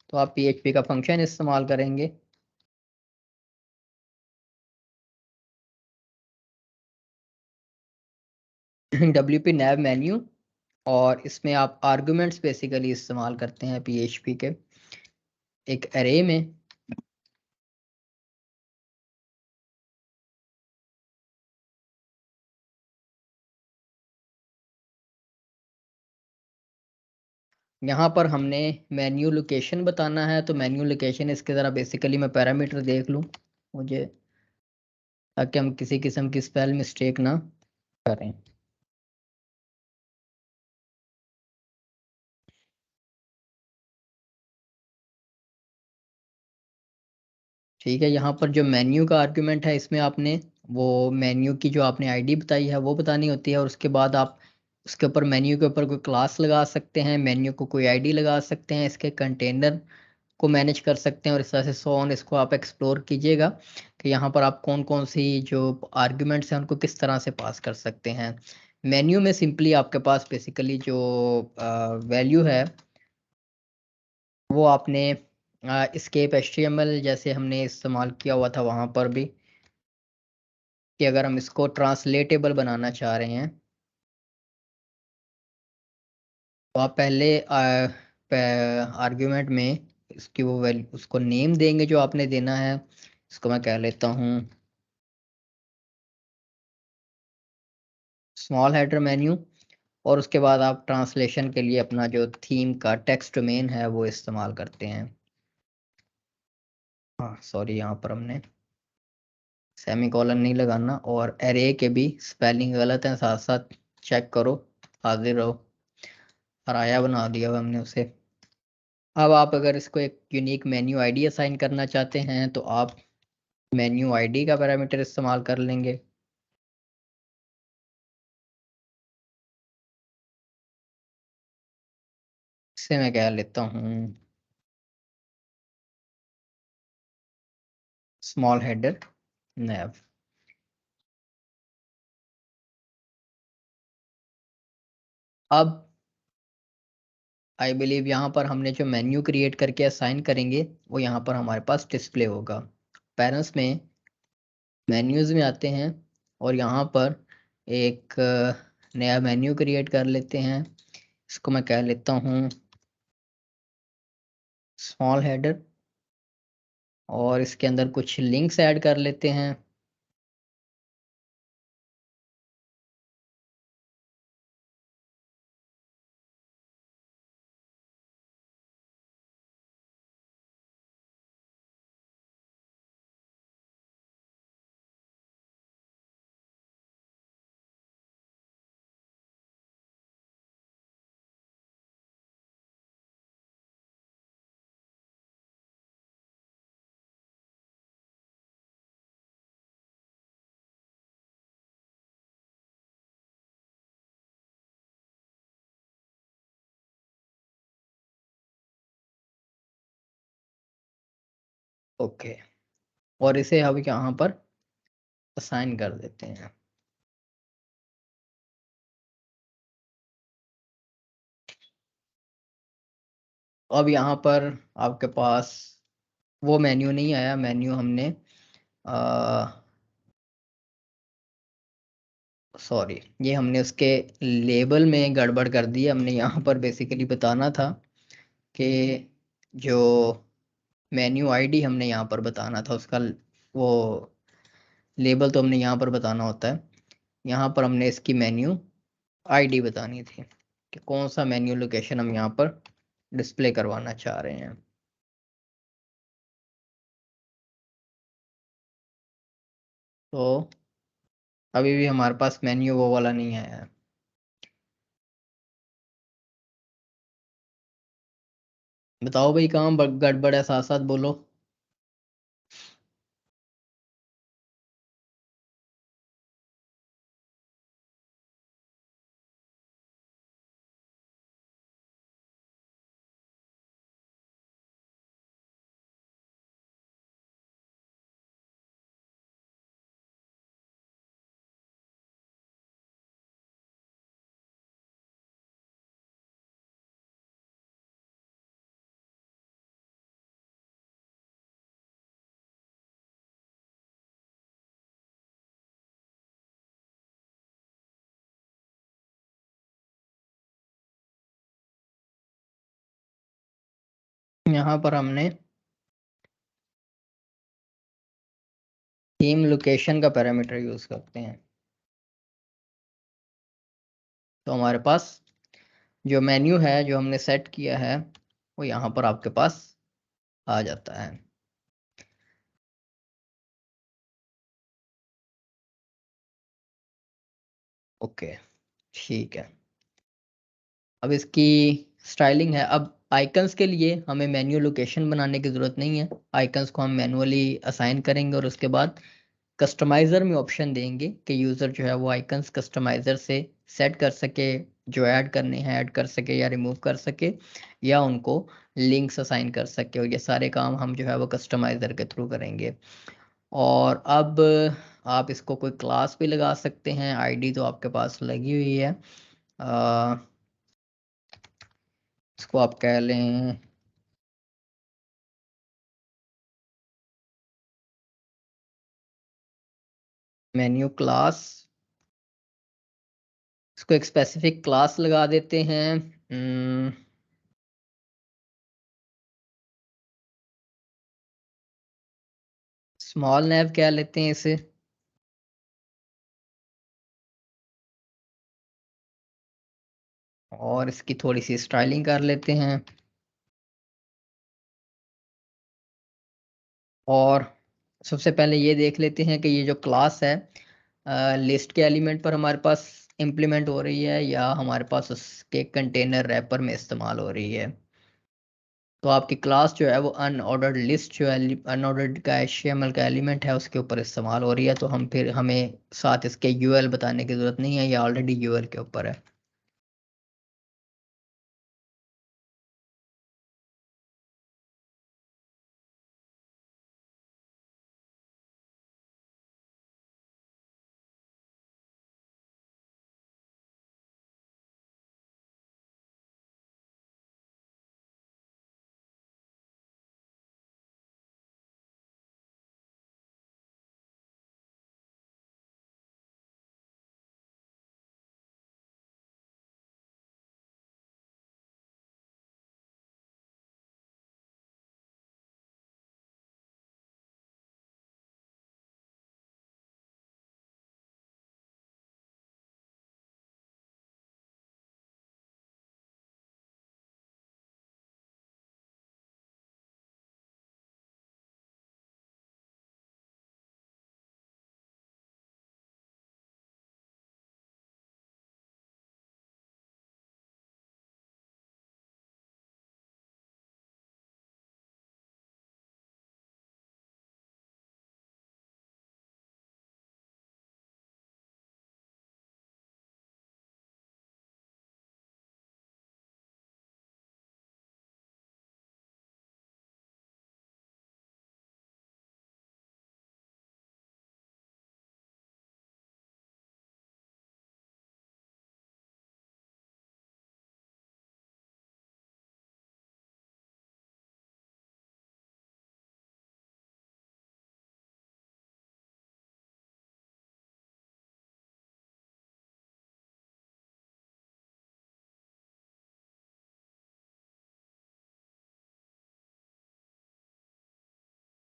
तो आप PHP का फंक्शन इस्तेमाल करेंगे। WP nav मेन्यू, और इसमें आप आर्गुमेंट्स बेसिकली इस्तेमाल करते हैं PHP के एक अरे में। यहाँ पर हमने मेन्यू लोकेशन बताना है, तो मेन्यू लोकेशन इसके ज़रा बेसिकली मैं पैरामीटर देख लूँ मुझे, ताकि हम किसी किस्म की स्पेल मिस्टेक ना करें। ठीक है, यहाँ पर जो मेन्यू का आर्गुमेंट है इसमें आपने वो मेन्यू की जो आपने आईडी बताई है वो बतानी होती है, और उसके बाद आप उसके ऊपर मेन्यू के ऊपर कोई क्लास लगा सकते हैं, मेन्यू को कोई आईडी लगा सकते हैं, इसके कंटेनर को मैनेज कर सकते हैं, और इस तरह से सो ऑन। इसको आप एक्सप्लोर कीजिएगा कि यहाँ पर आप कौन कौन सी जो आर्ग्यूमेंट्स हैं उनको किस तरह से पास कर सकते हैं। मेन्यू में सिंपली आपके पास बेसिकली जो वैल्यू है वो आपने escape HTML जैसे हमने इस्तेमाल किया हुआ था वहाँ पर भी, कि अगर हम इसको ट्रांसलेटेबल बनाना चाह रहे हैं तो आप पहले आर्ग्यूमेंट में इसकी वो वैल्यू उसको नेम देंगे जो आपने देना है। इसको मैं कह लेता हूँ स्मॉल हेडर मेन्यू, और उसके बाद आप ट्रांसलेशन के लिए अपना जो थीम का टेक्स्ट डोमेन है वो इस्तेमाल करते हैं। हाँ सॉरी, यहाँ पर हमने सेमीकोलन नहीं लगाना, और एरे के भी स्पेलिंग गलत है, साथ साथ चेक करो, हाजिर रहो। हराया बना दिया हुआ हमने उसे। अब आप अगर इसको एक यूनिक मेन्यू आईडी असाइन करना चाहते हैं तो आप मेन्यू आईडी का पैरामीटर इस्तेमाल कर लेंगे। इसे मैं कह लेता हूँ स्मॉल हेडर नैव। अब आई बिलीव यहाँ पर हमने जो मेन्यू क्रिएट करके असाइन करेंगे वो यहाँ पर हमारे पास डिस्प्ले होगा। पेरेंट्स में मेन्यूज में आते हैं, और यहाँ पर एक नया मेन्यू क्रिएट कर लेते हैं। इसको मैं कह लेता हूँ स्मॉल हेडर, और इसके अंदर कुछ लिंक्स ऐड कर लेते हैं। ओके, और इसे अब यहाँ पर असाइन कर देते हैं। अब यहाँ पर आपके पास वो मेन्यू नहीं आया, मेन्यू हमने सॉरी, ये हमने उसके लेबल में गड़बड़ कर दी। हमने यहाँ पर बेसिकली बताना था कि जो मेन्यू आईडी हमने यहाँ पर बताना था उसका वो लेबल तो हमने यहाँ पर बताना होता है। यहाँ पर हमने इसकी मेन्यू आईडी बतानी थी कि कौन सा मेन्यू लोकेशन हम यहाँ पर डिस्प्ले करवाना चाह रहे हैं। तो अभी भी हमारे पास मेन्यू वो वाला नहीं आया है। बताओ भाई, कहाँ गड़बड़ है, साथ साथ बोलो। यहाँ पर हमने थीम लोकेशन का पैरामीटर यूज करते हैं, तो हमारे पास जो मेन्यू है जो हमने सेट किया है वो यहाँ पर आपके पास आ जाता है। ओके, ठीक है। अब इसकी स्टाइलिंग है। अब आइकन्स के लिए हमें मेन्यू लोकेशन बनाने की ज़रूरत नहीं है। आइकन्स को हम मैनुअली असाइन करेंगे और उसके बाद कस्टमाइज़र में ऑप्शन देंगे कि यूज़र जो है वो आइकन्स कस्टमाइज़र से सेट कर सके, जो ऐड करने हैं ऐड कर सके या रिमूव कर सके, या उनको लिंक्स असाइन कर सके। और ये सारे काम हम जो है वो कस्टमाइज़र के थ्रू करेंगे। और अब आप इसको कोई क्लास भी लगा सकते हैं। आईडी तो आपके पास लगी हुई है। अ, इसको आप कह लें मेन्यू क्लास। इसको एक स्पेसिफिक क्लास लगा देते हैं। स्मॉल नैव कह लेते हैं इसे। और इसकी थोड़ी सी स्टाइलिंग कर लेते हैं। और सबसे पहले ये देख लेते हैं कि ये जो क्लास है लिस्ट के एलिमेंट पर हमारे पास इम्प्लीमेंट हो रही है या हमारे पास उसके कंटेनर रैपर में इस्तेमाल हो रही है। तो आपकी क्लास जो है वो अनऑर्डर्ड लिस्ट जो है अनऑर्डर्ड का HTML का एलिमेंट है उसके ऊपर इस्तेमाल हो रही है। तो हमें साथ इसके UL बताने की ज़रूरत नहीं है, ये ऑलरेडी UL के ऊपर है।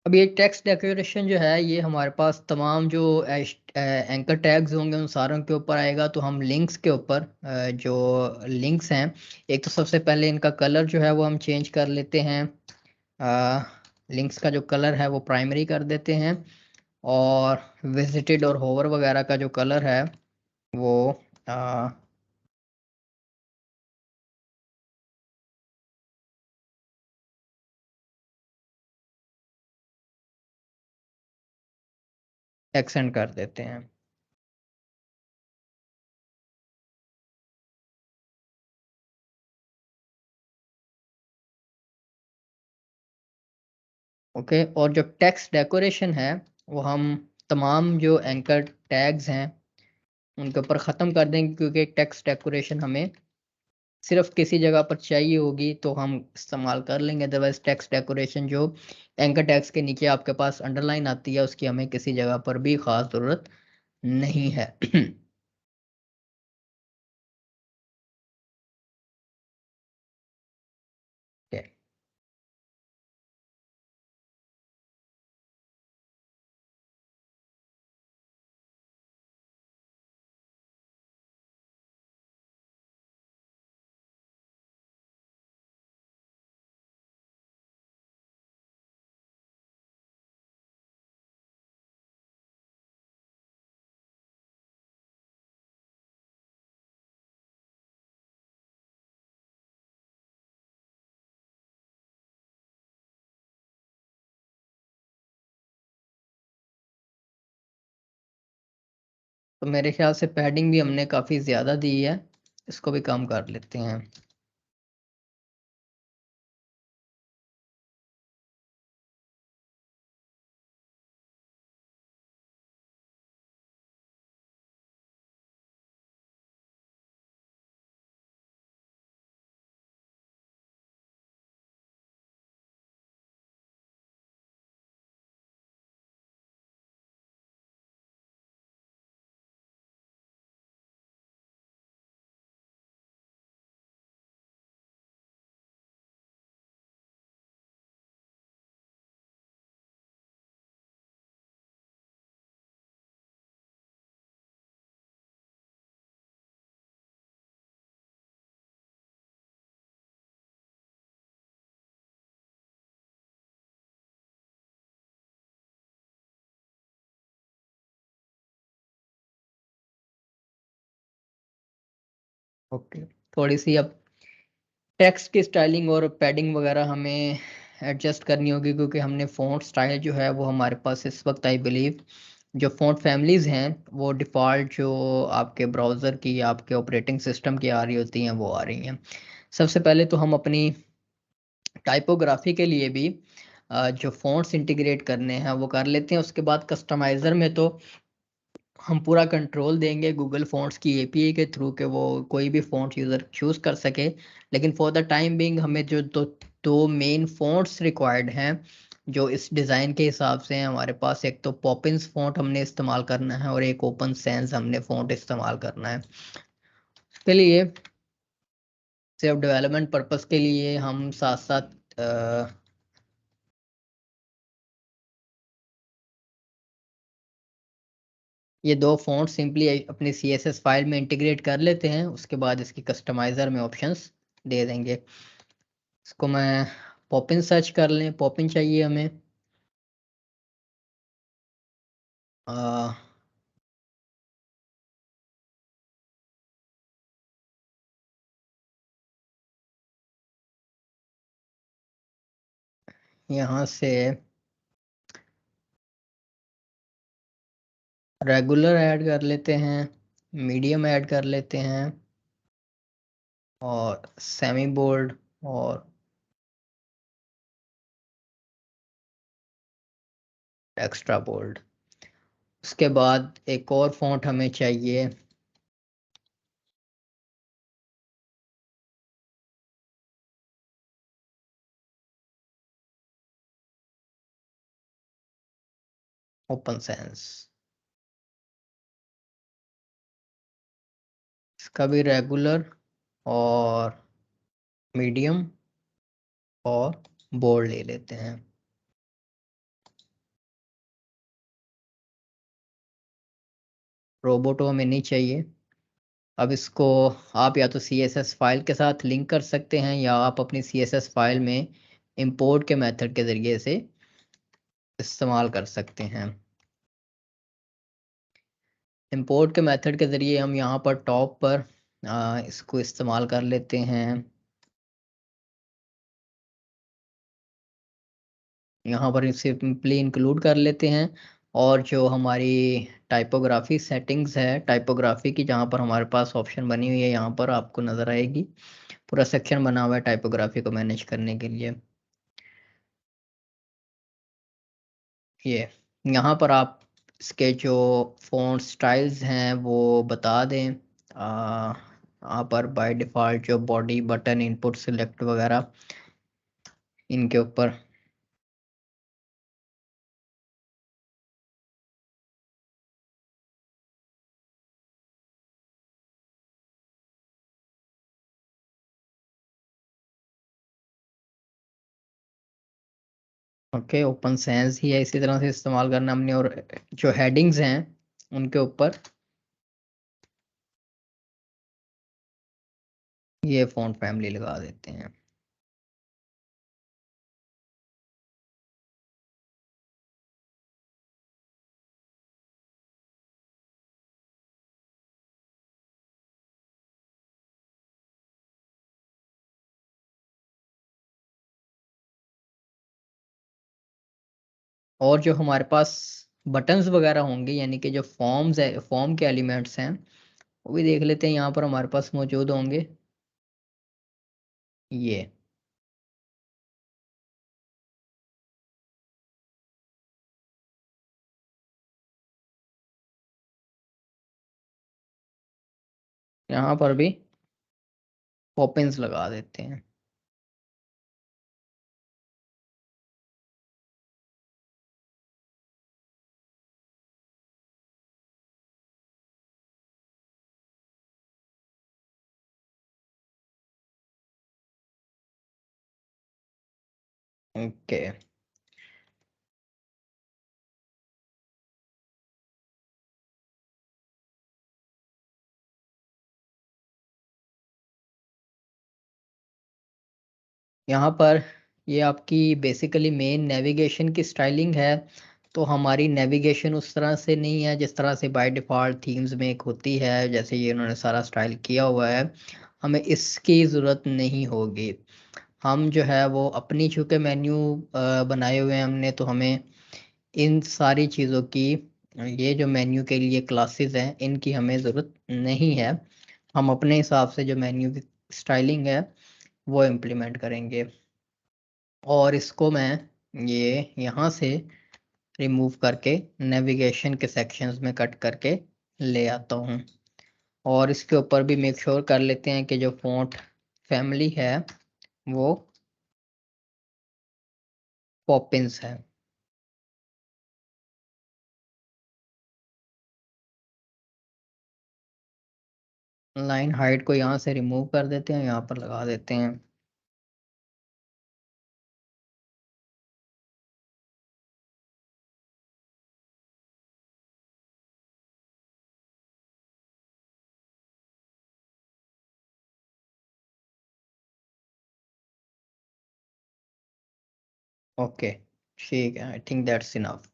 अब ये टेक्स्ट डेकोरेशन जो है ये हमारे पास तमाम जो एंकर टैग्स होंगे उन सारों के ऊपर आएगा। तो हम लिंक्स के ऊपर जो लिंक्स हैं, एक तो सबसे पहले इनका कलर जो है वो हम चेंज कर लेते हैं। लिंक्स का जो कलर है वो प्राइमरी कर देते हैं, और विजिटेड और होवर वगैरह का जो कलर है वो एक्सेंड कर देते हैं। ओके, और जो टेक्स्ट डेकोरेशन है वो हम तमाम जो एंकर टैग्स हैं उनके ऊपर ख़त्म कर देंगे, क्योंकि टेक्स्ट डेकोरेशन हमें सिर्फ किसी जगह पर चाहिए होगी तो हम इस्तेमाल कर लेंगे। अदरवाइज टेक्स्ट डेकोरेशन जो एंकर टैग्स के नीचे आपके पास अंडरलाइन आती है उसकी हमें किसी जगह पर भी ख़ास ज़रूरत नहीं है। Okay. तो मेरे ख्याल से पैडिंग भी हमने काफ़ी ज़्यादा दी है, इसको भी कम कर लेते हैं। ओके, थोड़ी सी अब टेक्स्ट की स्टाइलिंग और पैडिंग वगैरह हमें एडजस्ट करनी होगी, क्योंकि हमने फ़ॉन्ट स्टाइल जो है वो हमारे पास इस वक्त आई बिलीव जो फ़ॉन्ट फैमिलीज़ हैं वो डिफ़ॉल्ट जो आपके ब्राउज़र की आपके ऑपरेटिंग सिस्टम की आ रही होती हैं वो आ रही हैं। सबसे पहले तो हम अपनी टाइपोग्राफी के लिए भी जो फ़ॉन्ट्स इंटीग्रेट करने हैं वो कर लेते हैं। उसके बाद कस्टमाइज़र में तो हम पूरा कंट्रोल देंगे गूगल फ़ॉन्ट्स की एपीआई के थ्रू कि वो कोई भी फ़ॉन्ट यूज़र चूज़ कर सके। लेकिन फॉर द टाइम बीइंग हमें जो दो मेन फ़ॉन्ट्स रिक्वायर्ड हैं जो इस डिज़ाइन के हिसाब से हैं हमारे पास, एक तो पॉपिंस फ़ॉन्ट हमने इस्तेमाल करना है और एक ओपन सेंस हमने फ़ॉन्ट इस्तेमाल करना है। इसके लिए सिर्फ डेवलपमेंट पर्पस के लिए हम साथ-साथ ये दो फ़ॉन्ट सिंपली अपनी सीएसएस फाइल में इंटीग्रेट कर लेते हैं, उसके बाद इसकी कस्टमाइज़र में ऑप्शंस दे देंगे। इसको मैं पॉपिन सर्च कर लें, पॉपिन चाहिए हमें। अ, यहाँ से रेगुलर ऐड कर लेते हैं, मीडियम ऐड कर लेते हैं, और सेमी बोल्ड और एक्स्ट्रा बोल्ड। उसके बाद एक और फ़ॉन्ट हमें चाहिए, ओपन सेंस। इसका भी रेगुलर और मीडियम और बोल्ड ले लेते हैं। रोबोटो हमें नहीं चाहिए। अब इसको आप या तो CSS फाइल के साथ लिंक कर सकते हैं या आप अपनी CSS फाइल में इंपोर्ट के मेथड के ज़रिए से इस्तेमाल कर सकते हैं। इंपोर्ट के मेथड के ज़रिए हम यहाँ पर टॉप पर इसको इस्तेमाल कर लेते हैं। यहाँ पर सिंपली इंक्लूड कर लेते हैं और जो हमारी टाइपोग्राफी सेटिंग्स है टाइपोग्राफी की, जहाँ पर हमारे पास ऑप्शन बनी हुई है, यहाँ पर आपको नज़र आएगी। पूरा सेक्शन बना हुआ है टाइपोग्राफी को मैनेज करने के लिए। ये यहाँ पर आप इसके जो फ़ॉन्ट स्टाइल्स हैं वो बता दें। यहाँ पर बाय डिफ़ॉल्ट जो बॉडी बटन इनपुट सिलेक्ट वगैरह इनके ऊपर ओके ओपन सेंस ही है, इसी तरह से इस्तेमाल करना हमने। और जो हेडिंग्स हैं उनके ऊपर ये फ़ॉन्ट फैमिली लगा देते हैं। और जो हमारे पास बटन्स वगैरह होंगे यानी कि जो फॉर्म्स है, फॉर्म के एलिमेंट्स हैं, वो भी देख लेते हैं यहाँ पर हमारे पास मौजूद होंगे। ये यहाँ पर भी पॉपिंस लगा देते हैं। ओके यहाँ पर ये आपकी बेसिकली मेन नेविगेशन की स्टाइलिंग है। तो हमारी नेविगेशन उस तरह से नहीं है जिस तरह से बाय डिफ़ॉल्ट थीम्स में एक होती है, जैसे ये उन्होंने सारा स्टाइल किया हुआ है। हमें इसकी ज़रूरत नहीं होगी। हम जो है वो अपनी चूँकि मेन्यू बनाए हुए हैं हमने, तो हमें इन सारी चीज़ों की, ये जो मेन्यू के लिए क्लासेस हैं इनकी हमें ज़रूरत नहीं है। हम अपने हिसाब से जो मेन्यू की स्टाइलिंग है वो इम्प्लीमेंट करेंगे। और इसको मैं ये यहाँ से रिमूव करके नेविगेशन के सेक्शंस में कट करके ले आता हूँ। और इसके ऊपर भी मेक श्योर कर लेते हैं कि जो फ़ॉन्ट फैमिली है वो पॉपिंस है। लाइन हाइट को यहाँ से रिमूव कर देते हैं, यहाँ पर लगा देते हैं। ओके ठीक है, आई थिंक दैट्स इनफ।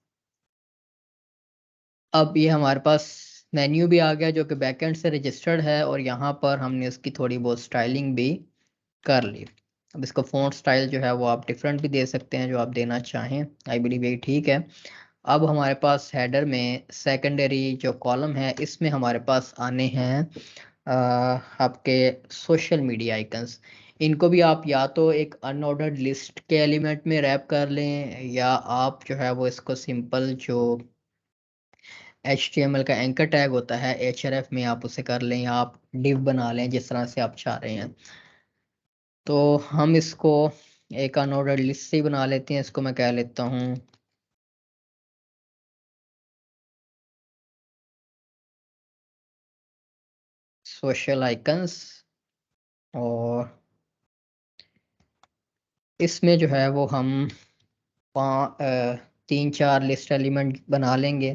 अब ये हमारे पास मेन्यू भी आ गया जो कि बैकएंड से रजिस्टर्ड है, और यहाँ पर हमने इसकी थोड़ी बहुत स्टाइलिंग भी कर ली। अब इसका फ़ॉन्ट स्टाइल जो है वो आप डिफरेंट भी दे सकते हैं जो आप देना चाहें। आई बिलीव यही ठीक है। अब हमारे पास हेडर में सेकेंडरी जो कॉलम है इसमें हमारे पास आने हैं आपके सोशल मीडिया आइकन्स। इनको भी आप या तो एक अनऑर्डर्ड लिस्ट के एलिमेंट में रैप कर लें, या आप जो है वो इसको सिंपल जो HTML का एंकर टैग होता है href में आप उसे कर लें, या आप div बना लें जिस तरह से आप चाह रहे हैं। तो हम इसको एक अनऑर्डर्ड लिस्ट से ही बना लेते हैं। इसको मैं कह लेता हूँ सोशल आइकन्स। और इसमें जो है वो हम 3-4 लिस्ट एलिमेंट बना लेंगे।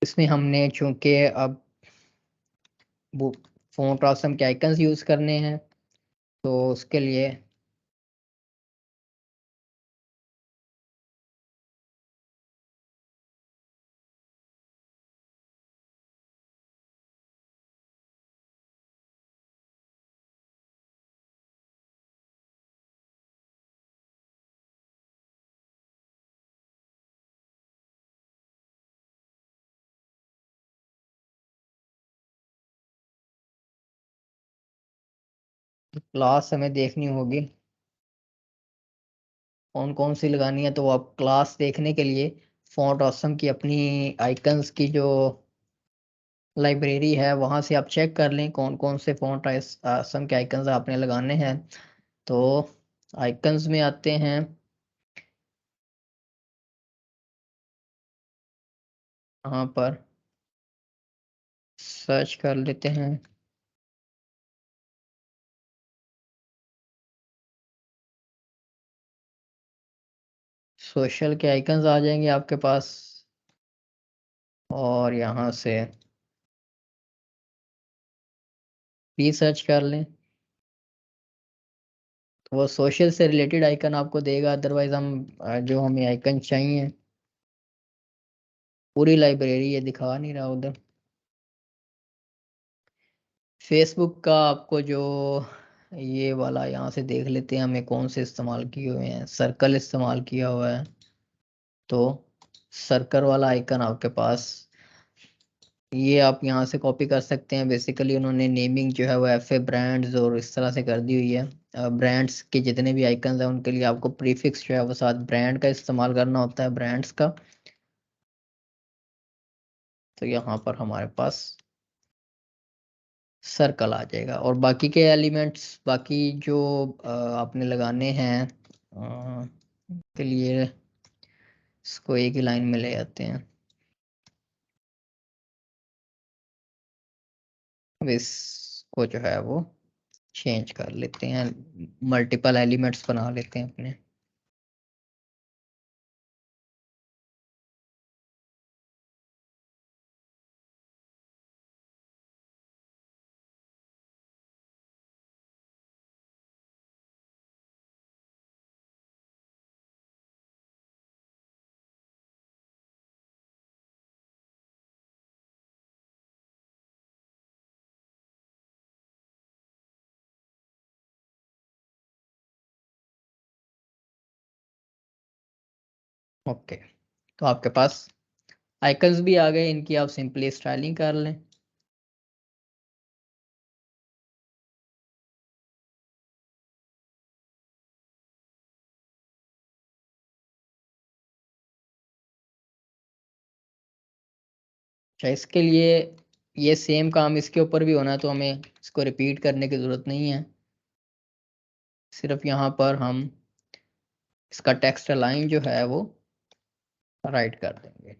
इसमें हमने चूंकि अब वो फॉन्ट ऑसम के आइकन्स यूज करने हैं, तो उसके लिए क्लास हमें देखनी होगी कौन कौन सी लगानी है। तो आप क्लास देखने के लिए फॉन्ट ऑसम की अपनी आइकन्स की जो लाइब्रेरी है वहां से आप चेक कर लें कौन कौन से फॉन्ट ऑसम के आइकन्स आपने लगाने हैं। तो आइकन्स में आते हैं, यहाँ पर सर्च कर लेते हैं, सोशल के आइकन्स आ जाएंगे आपके पास, और यहाँ से भी सर्च कर लें तो वो सोशल से रिलेटेड आइकन आपको देगा। अदरवाइज हम जो हमें आइकन चाहिए, पूरी लाइब्रेरी ये दिखा नहीं रहा उधर। फेसबुक का आपको जो ये वाला यहाँ से देख लेते हैं हमें कौन से इस्तेमाल किए हुए हैं। सर्कल इस्तेमाल किया हुआ है, तो सर्कल वाला आइकन आपके पास, ये आप यहाँ से कॉपी कर सकते हैं। बेसिकली उन्होंने नेमिंग जो है वो एफ ए ब्रांड्स और इस तरह से कर दी हुई है। ब्रांड्स के जितने भी आइकन्स हैं उनके लिए आपको प्रीफिक्स जो है वो साथ ब्रांड का इस्तेमाल करना होता है, ब्रांड्स का। तो यहाँ पर हमारे पास सर्कल आ जाएगा, और बाकी के एलिमेंट्स, बाकी जो आपने लगाने हैं के लिए इसको एक ही लाइन में ले आते हैं। अब इसको जो है वो चेंज कर लेते हैं, मल्टीपल एलिमेंट्स बना लेते हैं अपने। ओके, तो आपके पास आइकन्स भी आ गए, इनकी आप सिंपली स्टाइलिंग कर लें। अच्छा, इसके लिए ये सेम काम इसके ऊपर भी होना है, तो हमें इसको रिपीट करने की जरूरत नहीं है। सिर्फ यहाँ पर हम इसका टेक्स्ट अलाइन जो है वो राइट कर देंगे।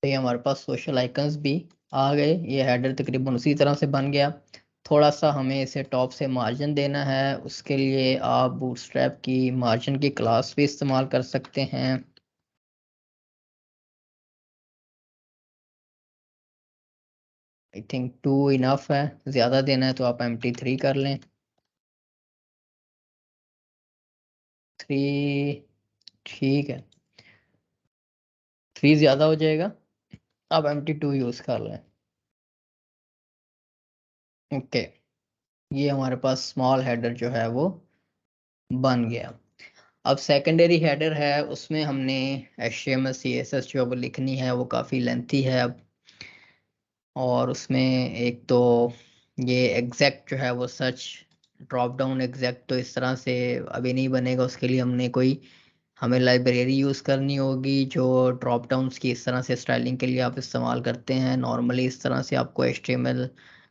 तो ये हमारे पास सोशल आइकन्स भी आ गए। ये हेडर तकरीबन उसी तरह से बन गया। थोड़ा सा हमें इसे टॉप से मार्जिन देना है, उसके लिए आप बूटस्ट्रैप की मार्जिन की क्लास भी इस्तेमाल कर सकते हैं। आई थिंक 2 इनफ है, ज़्यादा देना है तो आप MT3 कर लें। 3 ठीक है, 3 ज़्यादा हो जाएगा, अब MT2 यूज़ कर लें। ओके, ये हमारे पास स्मॉल हेडर जो है वो बन गया। अब सेकेंडरी हेडर है, उसमें हमने HTML CSS जो अब लिखनी है वो काफ़ी लेंथी है अब, और उसमें एक तो ये एग्जैक्ट जो है वो सर्च ड्रॉप डाउन एग्जैक्ट तो इस तरह से अभी नहीं बनेगा, उसके लिए हमें लाइब्रेरी यूज़ करनी होगी जो ड्रॉप डाउन्स की इस तरह से स्टाइलिंग के लिए आप इस्तेमाल करते हैं। नॉर्मली इस तरह से आपको HTML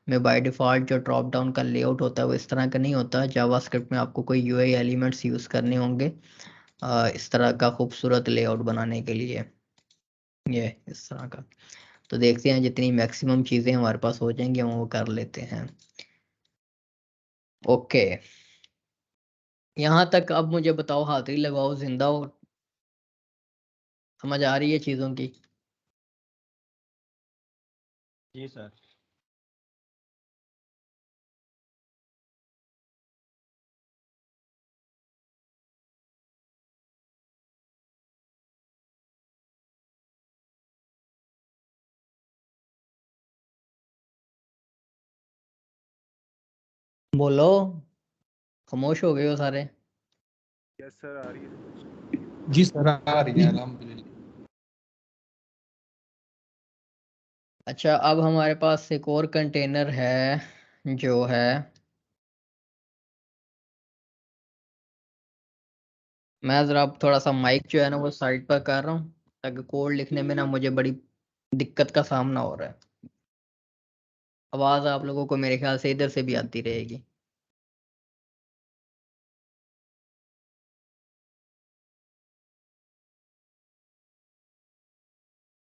में बाय डिफ़ॉल्ट जो ड्रॉप डाउन का लेआउट होता है वो इस तरह का नहीं होता। जावास्क्रिप्ट में आपको कोई UI एलिमेंट्स यूज़ करने होंगे इस तरह का खूबसूरत लेआउट बनाने के लिए, ये इस तरह का। तो देखते हैं जितनी मैक्सिमम चीज़ें हमारे पास हो जाएंगी हम वो कर लेते हैं। ओके, यहाँ तक अब मुझे बताओ, हाजिरी लगाओ, जिंदा हो, समझ आ रही है चीज़ों की? जी सर। बोलो, खामोश हो गए हो सारे? यस सर, आ रही है समझ। जी सर, आ रही है अल्हम्दुलिल्लाह। अच्छा, अब हमारे पास एक और कंटेनर है जो है, मैं ज़रा अब थोड़ा सा माइक जो है ना वो साइड पर कर रहा हूँ ताकि कोड लिखने में ना मुझे बड़ी दिक्कत का सामना हो रहा है। आवाज़ आप लोगों को मेरे ख्याल से इधर से भी आती रहेगी।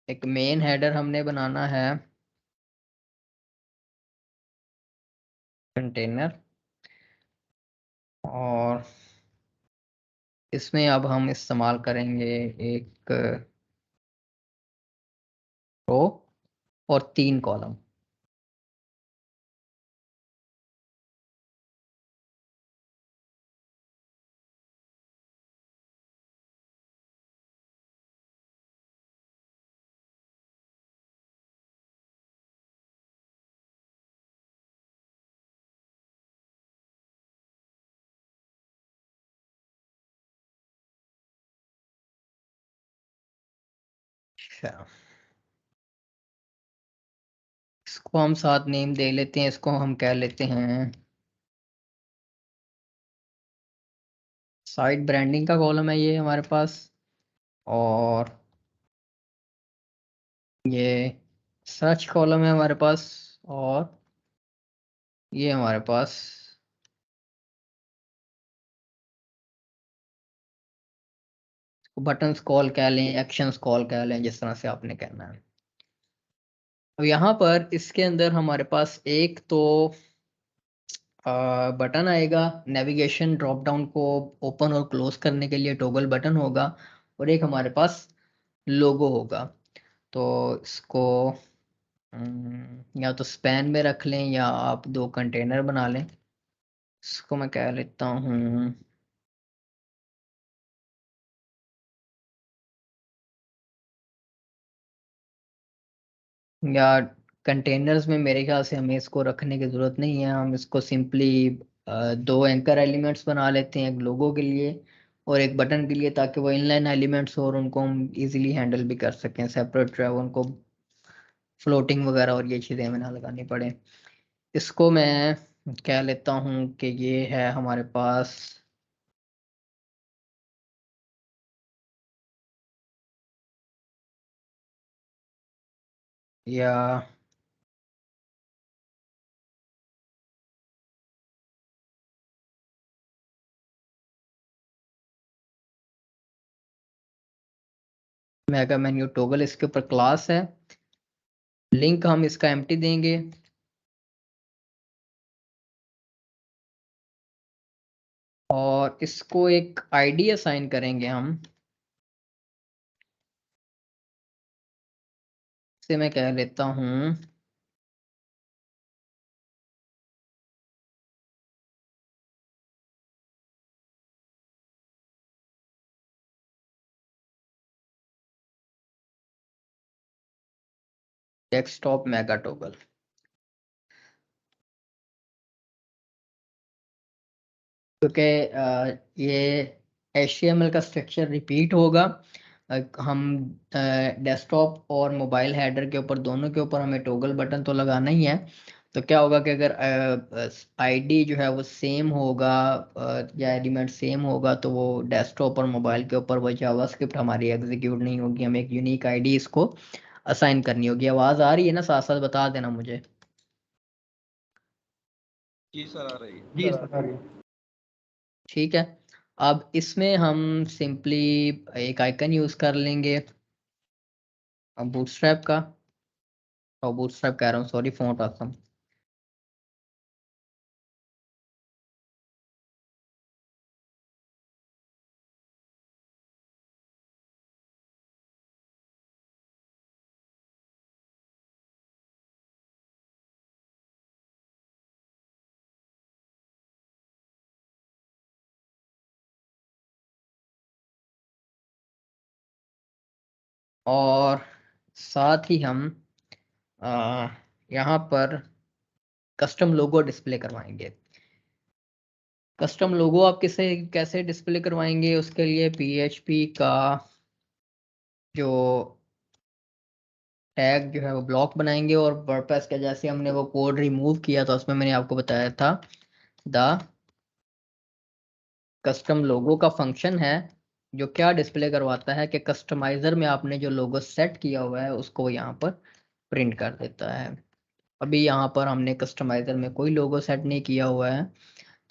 एक मेन हेडर हमने बनाना है कंटेनर, और इसमें अब हम इस्तेमाल करेंगे एक रो और 3 कॉलम। अच्छा, इसको हम साथ नेम दे लेते हैं, इसको हम कह लेते हैं साइट ब्रांडिंग का कॉलम है ये हमारे पास, और ये सर्च कॉलम है हमारे पास, और ये हमारे पास बटन्स कॉल कह लें, एक्शंस कॉल कह लें, जिस तरह से आपने कहना है। अब यहाँ पर इसके अंदर हमारे पास एक तो बटन आएगा, नेविगेशन ड्रॉप डाउन को ओपन और क्लोज करने के लिए टॉगल बटन होगा, और एक हमारे पास लोगो होगा। तो इसको या तो स्पैन में रख लें या आप 2 कंटेनर बना लें। इसको मैं कह लेता हूँ या कंटेनर्स में मेरे ख्याल से हमें इसको रखने की ज़रूरत नहीं है, हम इसको सिंपली 2 एंकर एलिमेंट्स बना लेते हैं, एक लोगो के लिए और एक बटन के लिए, ताकि वो इनलाइन एलिमेंट्स हो और उनको हम इजीली हैंडल भी कर सकें सेपरेट जो है, उनको फ्लोटिंग वगैरह और ये चीज़ें हमें ना लगानी पड़े। इसको मैं कह लेता हूँ कि ये है हमारे पास या मेगा मेन्यू टॉगल, इसके ऊपर क्लास है, लिंक हम इसका एम्प्टी देंगे, और इसको एक आईडी असाइन करेंगे हम, से मैं कह लेता हूँ डेस्कटॉप मेगा टॉगल। क्योंकि ये HTML का स्ट्रक्चर रिपीट होगा। हम डेस्कटॉप और मोबाइल हेडर के ऊपर, दोनों के ऊपर हमें टॉगल बटन तो लगाना ही है। तो क्या होगा कि अगर आईडी जो है वो सेम होगा या एलिमेंट सेम होगा, तो वो डेस्कटॉप और मोबाइल के ऊपर वो जावास्क्रिप्ट हमारी एग्जीक्यूट नहीं होगी। हमें एक यूनिक आईडी इसको असाइन करनी होगी। आवाज़ आ रही है ना? साथ साथ बता देना मुझे। जी सर आ रही है। जी सर। ठीक है। अब इसमें हम सिंपली एक आइकन यूज कर लेंगे बूटस्ट्रैप का, और बूटस्ट्रैप कह रहा हूँ, सॉरी, फॉन्ट ऑसम। और साथ ही हम यहाँ पर कस्टम लोगो डिस्प्ले करवाएंगे। कस्टम लोगो आप किसे कैसे डिस्प्ले करवाएंगे? उसके लिए PHP का जो टैग जो है वो ब्लॉक बनाएंगे, और वर्डप्रेस के जैसे हमने वो कोड रिमूव किया था, उसमें मैंने आपको बताया था द कस्टम लोगो का फंक्शन है जो क्या डिस्प्ले करवाता है कि कस्टमाइजर में आपने जो लोगो सेट किया हुआ है उसको वो यहाँ पर प्रिंट कर देता है। अभी यहाँ पर हमने कस्टमाइजर में कोई लोगो सेट नहीं किया हुआ है,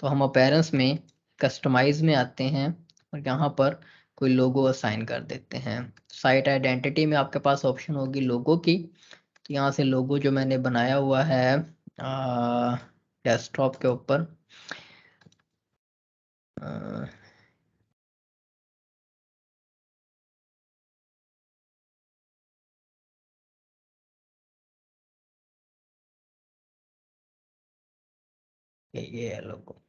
तो हम अपीयरेंस में कस्टमाइज में आते हैं और यहाँ पर कोई लोगो असाइन कर देते हैं। साइट आइडेंटिटी में आपके पास ऑप्शन होगी लोगो की, तो यहाँ से लोगो जो मैंने बनाया हुआ है डेस्कटॉप के ऊपर, ये है लोगो।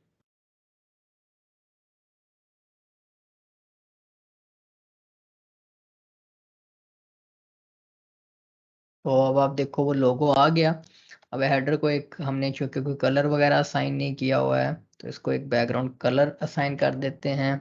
तो अब आप देखो वो लोगो आ गया। अब हेडर को एक हमने, चूंकि कोई कलर वगैरह असाइन नहीं किया हुआ है, तो इसको एक बैकग्राउंड कलर असाइन कर देते हैं।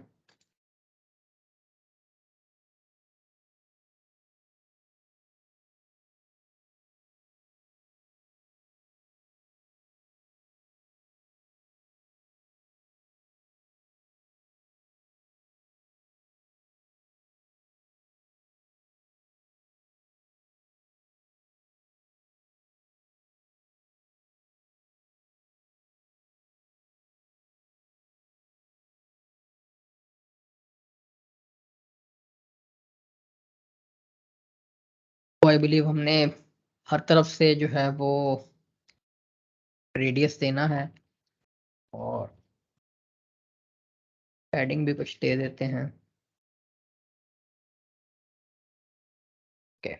तो आई बिलीव हमने हर तरफ से जो है वो रेडियस देना है, और पैडिंग भी कुछ दे देते हैं। ओके।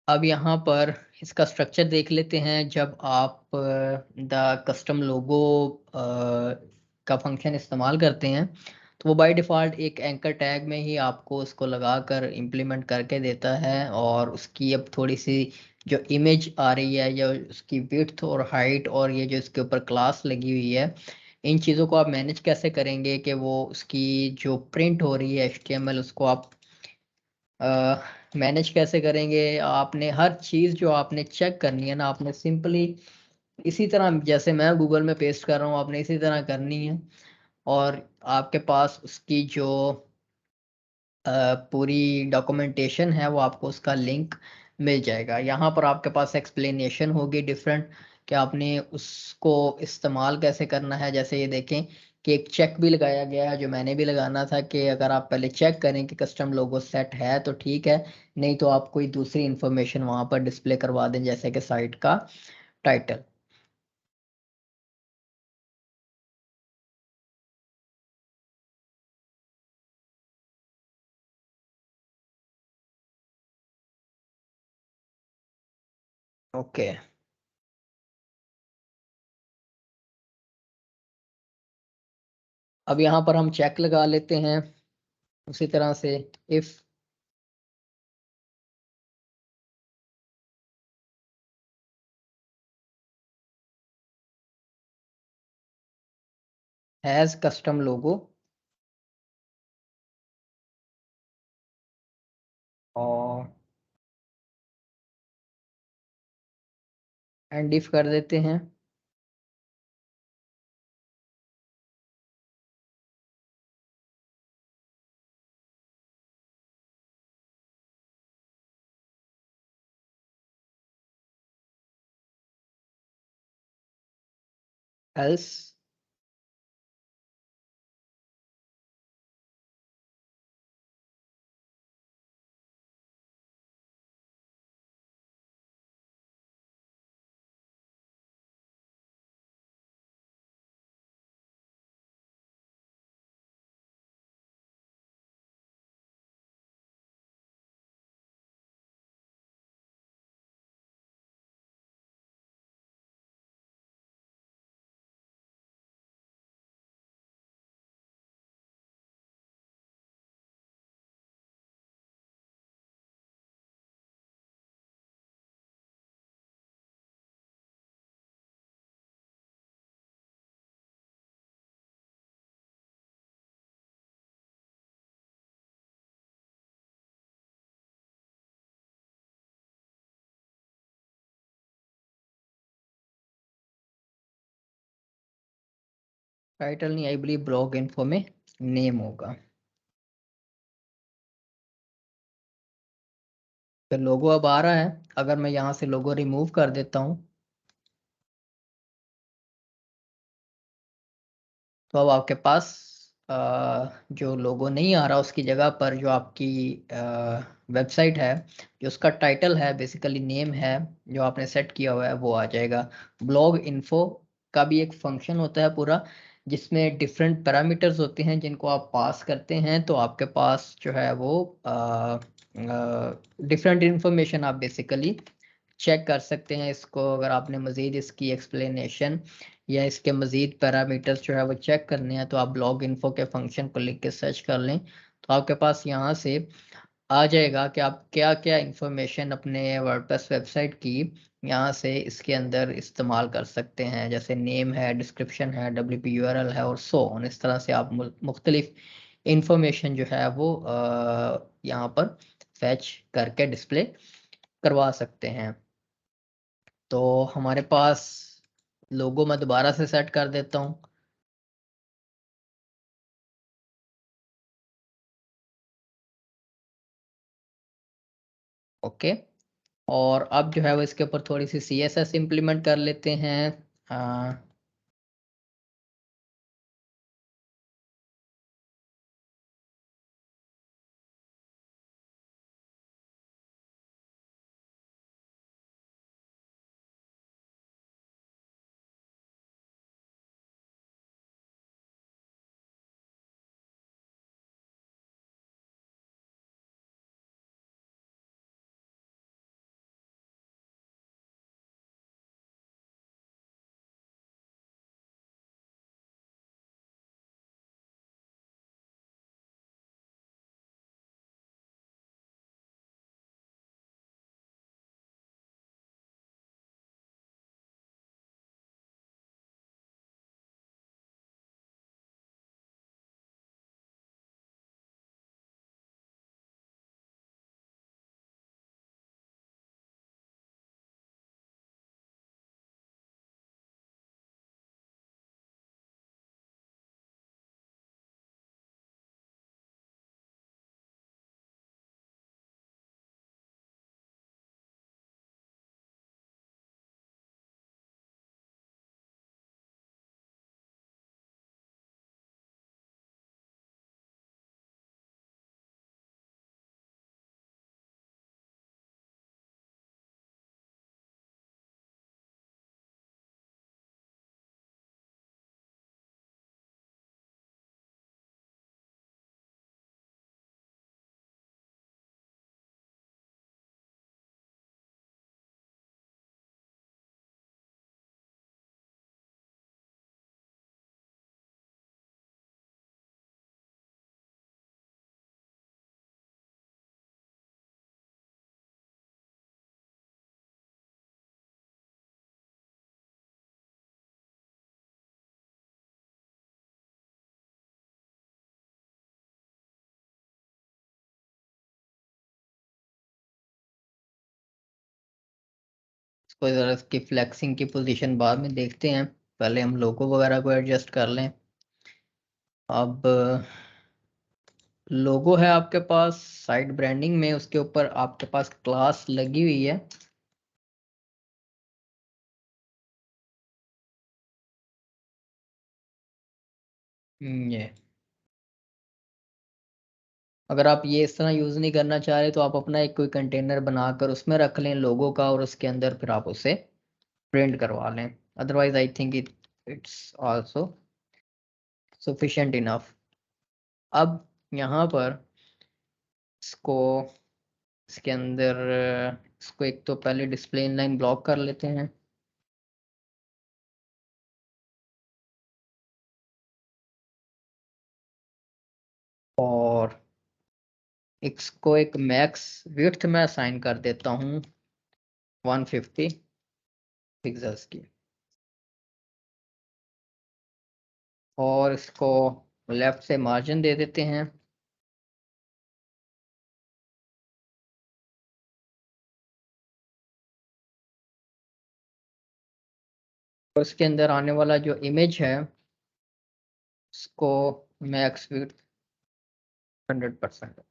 अब यहाँ पर इसका स्ट्रक्चर देख लेते हैं। जब आप द कस्टम लोगो का फंक्शन इस्तेमाल करते हैं, तो वो बाय डिफ़ॉल्ट एक एंकर टैग में ही आपको उसको लगाकर इम्प्लीमेंट करके देता है। और उसकी अब थोड़ी सी जो इमेज आ रही है, या उसकी विड्थ और हाइट, और ये जो इसके ऊपर क्लास लगी हुई है, इन चीज़ों को आप मैनेज कैसे करेंगे कि वो उसकी जो प्रिंट हो रही है HTML, उसको आप मैनेज कैसे करेंगे? आपने हर चीज़ जो आपने चेक करनी है ना, आपने सिंपली इसी तरह, जैसे मैं गूगल में पेस्ट कर रहा हूँ, आपने इसी तरह करनी है। और आपके पास उसकी जो पूरी डॉक्यूमेंटेशन है, वो आपको उसका लिंक मिल जाएगा। यहाँ पर आपके पास एक्सप्लेनेशन होगी डिफरेंट, कि आपने उसको इस्तेमाल कैसे करना है। जैसे ये देखें कि एक चेक भी लगाया गया है, जो मैंने भी लगाना था, कि अगर आप पहले चेक करें कि कस्टम लोगो सेट है तो ठीक है, नहीं तो आप कोई दूसरी इंफॉर्मेशन वहाँ पर डिस्प्ले करवा दें, जैसे कि साइट का टाइटल। ओके। अब यहाँ पर हम चेक लगा लेते हैं उसी तरह से इफ हैज कस्टम लोगो और एंड इफ कर देते हैं एल्स टाइटल नहीं, आई बिलीव ब्लॉग इन्फो में नेम होगा। तो लोगो अब आ रहा है। अगर मैं यहाँ से लोगो रिमूव कर देता हूँ तो अब आपके पास जो लोगो नहीं आ रहा, उसकी जगह पर जो आपकी वेबसाइट है, जो उसका टाइटल है, बेसिकली नेम है जो आपने सेट किया हुआ है, वो आ जाएगा। ब्लॉग इन्फो का भी एक फंक्शन होता है पूरा, जिसमें डिफरेंट पैरामीटर्स होते हैं जिनको आप पास करते हैं, तो आपके पास जो है वो डिफरेंट इंफॉर्मेशन आप बेसिकली चेक कर सकते हैं। इसको अगर आपने मज़ीद इसकी एक्सप्लेनेशन या इसके मज़ीद पैरामीटर्स जो है वो चेक करने हैं, तो आप ब्लॉग इन्फो के फंक्शन को लिख के सर्च कर लें, तो आपके पास यहाँ से आ जाएगा कि आप क्या क्या इंफॉर्मेशन अपने वर्डप्रेस वेबसाइट की यहाँ से इसके अंदर इस्तेमाल कर सकते हैं। जैसे नेम है, डिस्क्रिप्शन है, WP URL है और सो ऑन। इस तरह से आप मुख्तलिफ इंफॉर्मेशन जो है वो यहाँ पर फैच करके डिस्प्ले करवा सकते हैं। तो हमारे पास लोगो मैं दोबारा से सेट कर देता हूँ। ओके, और अब जो है वो इसके ऊपर थोड़ी सी CSS इम्प्लीमेंट कर लेते हैं। इसको ज़रा इसकी फ्लेक्सिंग की पोजीशन बाद में देखते हैं, पहले हम लोगो वगैरह को एडजस्ट कर लें। अब लोगो है आपके पास साइड ब्रांडिंग में, उसके ऊपर आपके पास क्लास लगी हुई है। ये अगर आप ये इस तरह यूज़ नहीं करना चाह रहे तो आप अपना एक कोई कंटेनर बनाकर उसमें रख लें लोगो का, और उसके अंदर फिर आप उसे प्रिंट करवा लें। Otherwise I think it's also sufficient enough. अब यहाँ पर इसको इसके अंदर इसको एक तो पहले डिस्प्ले इनलाइन ब्लॉक कर लेते हैं। और इसको एक मैक्स विड्थ में असाइन कर देता हूँ 150 पिक्सेल्स की, और इसको लेफ्ट से मार्जिन दे देते हैं। और इसके अंदर आने वाला जो इमेज है इसको मैक्स विड्थ 100%।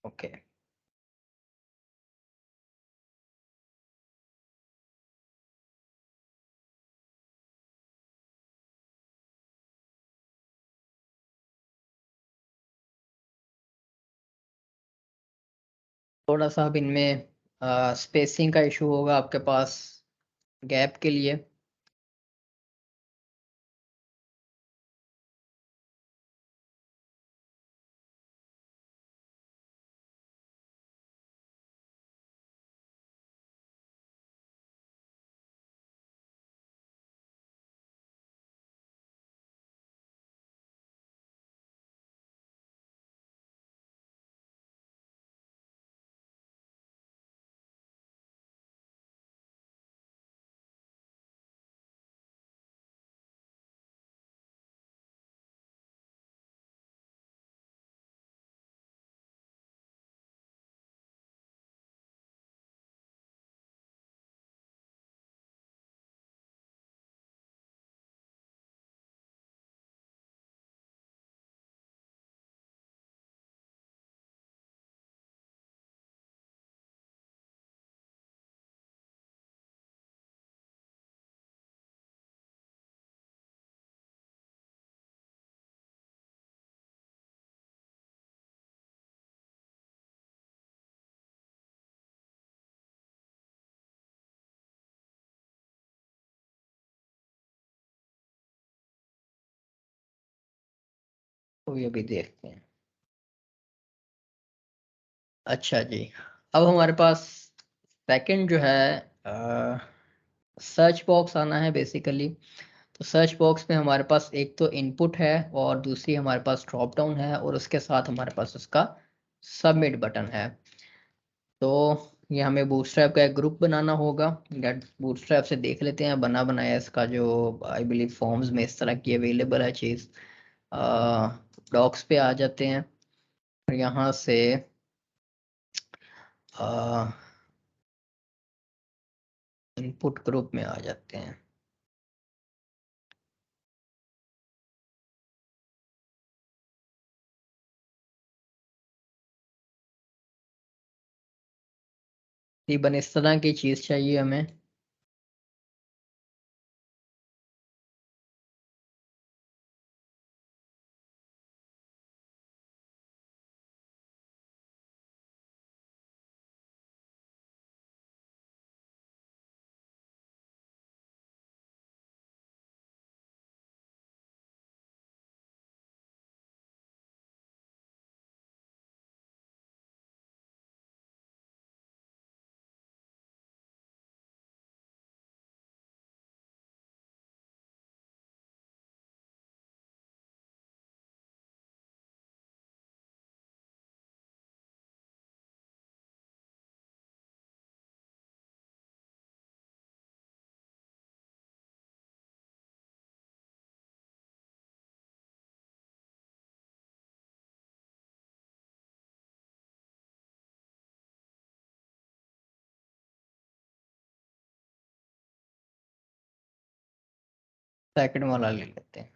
ओके, थोड़ा सा अब इनमें स्पेसिंग का इशू होगा आपके पास गैप के लिए। तो ये भी देखते हैं। अच्छा जी, अब हमारे पास सेकंड जो है सर्च बॉक्स आना है बेसिकली। तो सर्च बॉक्स में हमारे पास एक तो इनपुट है और दूसरी हमारे पास ड्रॉप डाउन है, और उसके साथ हमारे पास उसका सबमिट बटन है। तो ये हमें बूटस्ट्रैप का एक ग्रुप बनाना होगा। गेट बूटस्ट्रैप से देख लेते हैं बना बनाया इसका, जो आई बिलीव फॉर्म्स में इस तरह की अवेलेबल है चीज़। डॉक्स पे आ जाते हैं और यहाँ से इनपुट ग्रुप में आ जाते हैं। तकरीबन इस तरह की चीज़ चाहिए हमें। सेकंड वाला ले लेते हैं।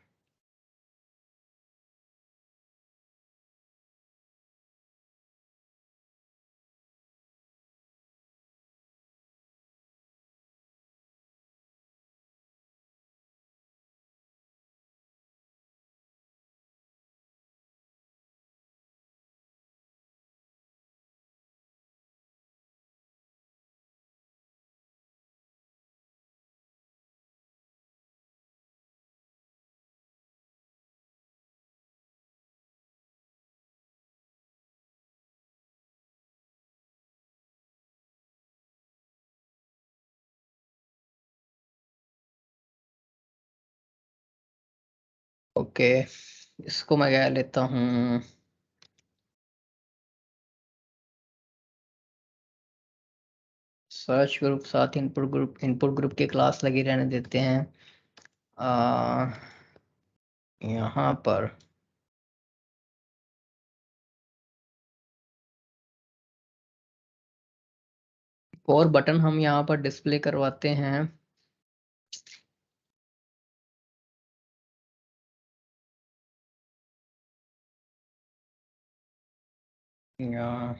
ओके, इसको मैं कह लेता हूँ सर्च ग्रुप साथ इनपुट ग्रुप की क्लास लगी रहने देते हैं। यहाँ पर और बटन हम यहाँ पर डिस्प्ले करवाते हैं। यहाँ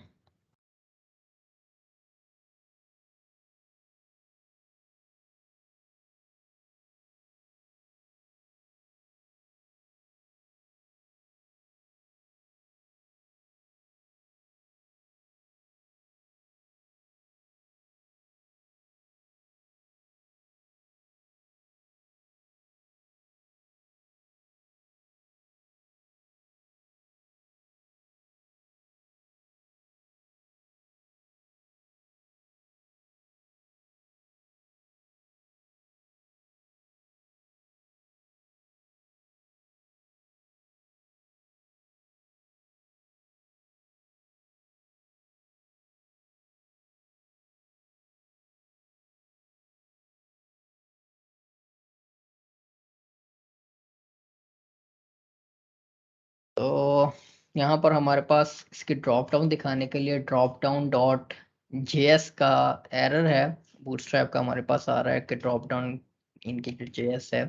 तो यहाँ पर हमारे पास इसकी ड्रॉप डाउन दिखाने के लिए ड्रॉप डाउन डॉट जेएस का एरर है। बूटस्ट्रैप का हमारे पास आ रहा है कि ड्रॉप डाउन इनकी जो जेएस है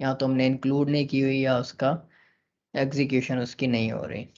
यहाँ तो हमने इंक्लूड नहीं की हुई, या उसका एग्जीक्यूशन उसकी नहीं हो रही।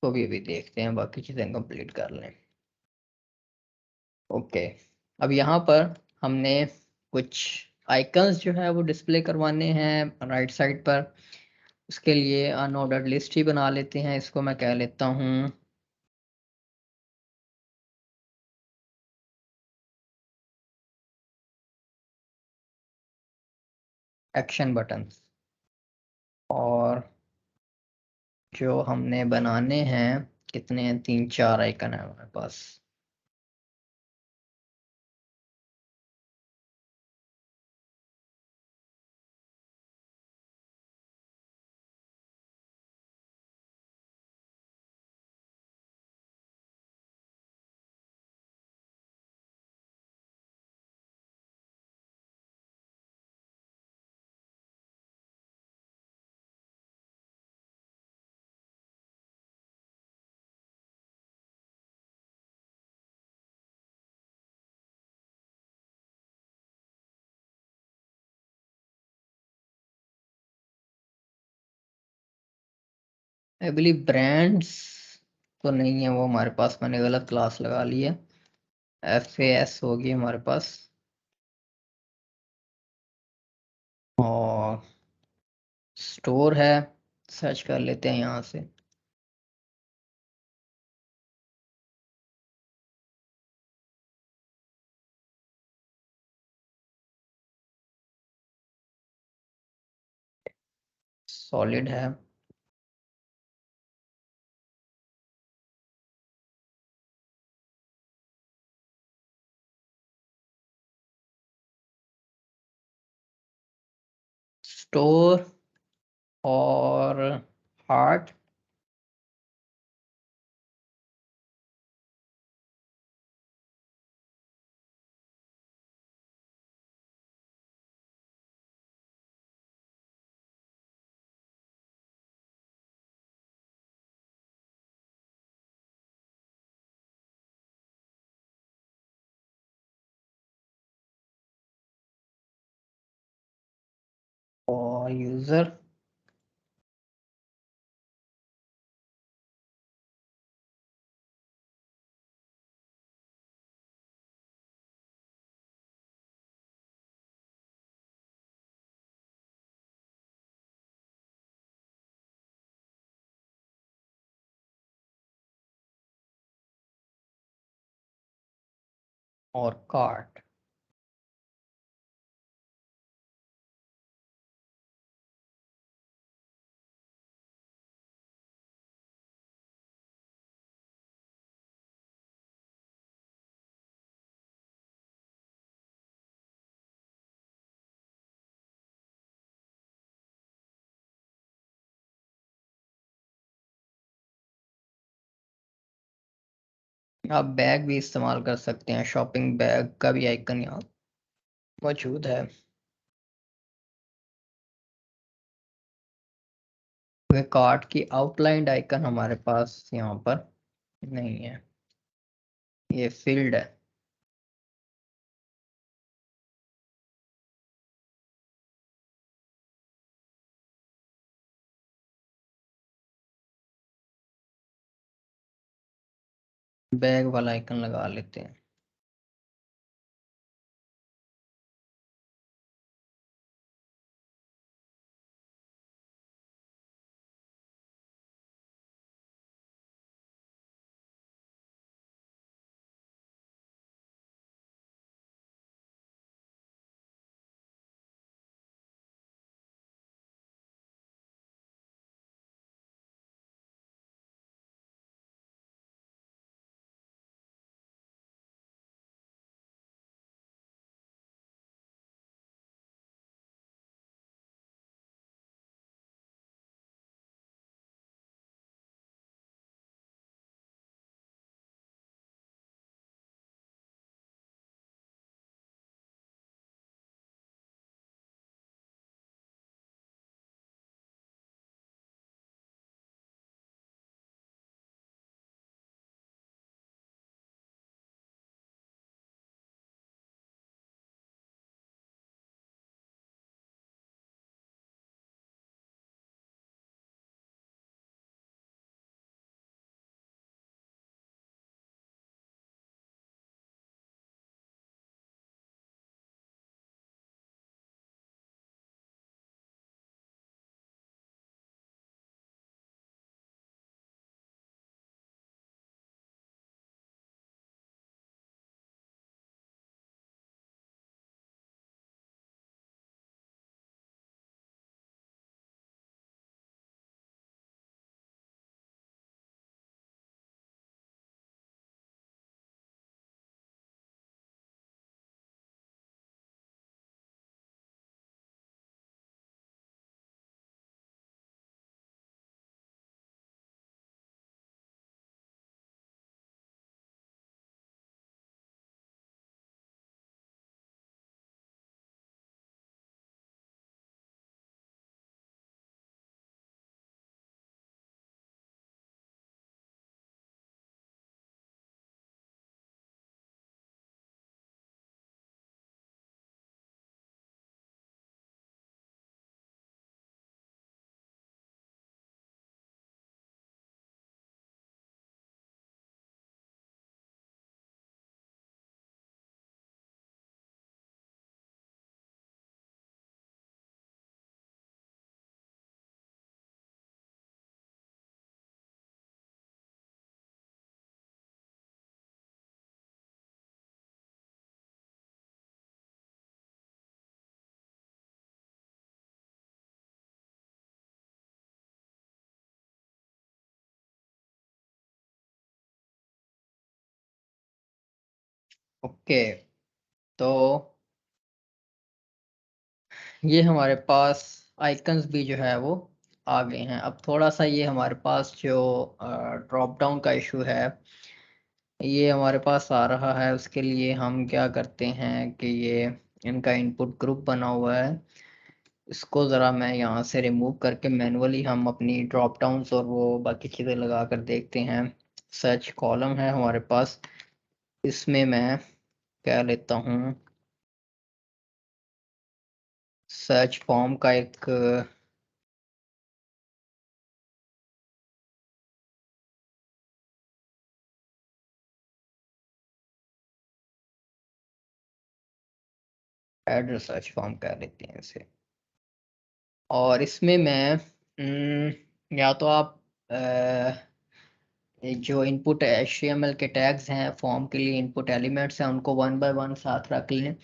तो भी देखते हैं, बाकी चीजें कंप्लीट कर लें। ओके, अब यहाँ पर हमने कुछ आइकन्स जो है वो डिस्प्ले करवाने हैं राइट साइड पर। उसके लिए अनऑर्डर्ड लिस्ट ही बना लेते हैं, इसको मैं कह लेता हूँ एक्शन बटन। और जो हमने बनाने हैं, कितने हैं, 3-4 आइकन है हमारे पास। आई बिलीव ब्रांड्स तो नहीं है वो हमारे पास, मैंने गलत क्लास लगा ली है। FAS होगी हमारे पास। और स्टोर है, सर्च कर लेते हैं यहाँ से। सॉलिड है। स्टोर और हार्ट। और यूजर। और कार्ट। आप बैग भी इस्तेमाल कर सकते हैं, शॉपिंग बैग का भी आइकन यहाँ मौजूद है। वे कार्ट की आउटलाइंड आइकन हमारे पास यहाँ पर नहीं है, ये फील्ड है। बैग वाला आइकन लगा लेते हैं। ओके, तो ये हमारे पास आइकन्स भी जो है वो आ गए हैं। अब थोड़ा सा ये हमारे पास जो ड्रॉप डाउन का इशू है ये हमारे पास आ रहा है। उसके लिए हम क्या करते हैं कि ये इनका इनपुट ग्रुप बना हुआ है, इसको ज़रा मैं यहाँ से रिमूव करके मैनुअली हम अपनी ड्रॉप डाउन्स और वो बाकी चीज़ें लगा कर देखते हैं। सर्च कॉलम है हमारे पास, इसमें मैं क्या लेता हूँ, सर्च फॉर्म का एक ऐड सर्च फॉर्म कह लेते हैं इसे। और इसमें मैं या तो आप जो इनपुट HTML के टैग्स हैं फॉर्म के लिए, इनपुट एलिमेंट्स हैं, उनको 1 बाय 1 साथ रख लें,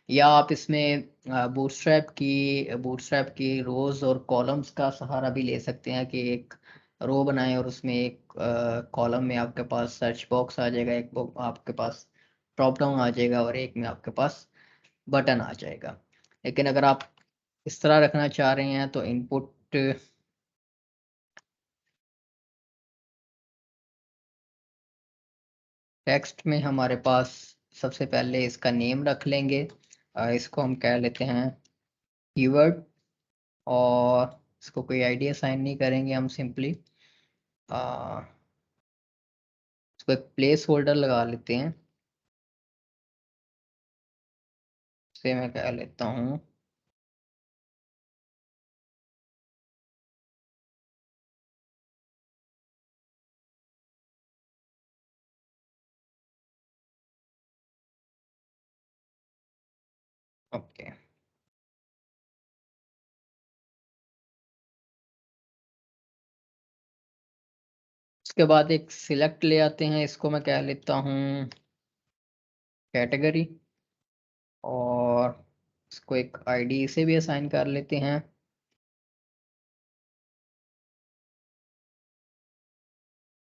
या आप इसमें बूटस्ट्रैप की रोज और कॉलम्स का सहारा भी ले सकते हैं कि एक रो बनाएं और उसमें एक कॉलम में आपके पास सर्च बॉक्स आ जाएगा, एक आपके पास ड्रॉप डाउन आ जाएगा और एक में आपके पास बटन आ जाएगा। लेकिन अगर आप इस तरह रखना चाह रहे हैं तो इनपुट टेक्स्ट में हमारे पास सबसे पहले इसका नेम रख लेंगे, इसको हम कह लेते हैं कीवर्ड, और इसको कोई आईडी असाइन नहीं करेंगे, हम सिंपली इसको एक प्लेस होल्डर लगा लेते हैं। इसे मैं कह लेता हूँ ओके। उसके बाद एक सिलेक्ट ले आते हैं, इसको मैं कह लेता हूँ कैटेगरी, और इसको एक आईडी से भी असाइन कर लेते हैं।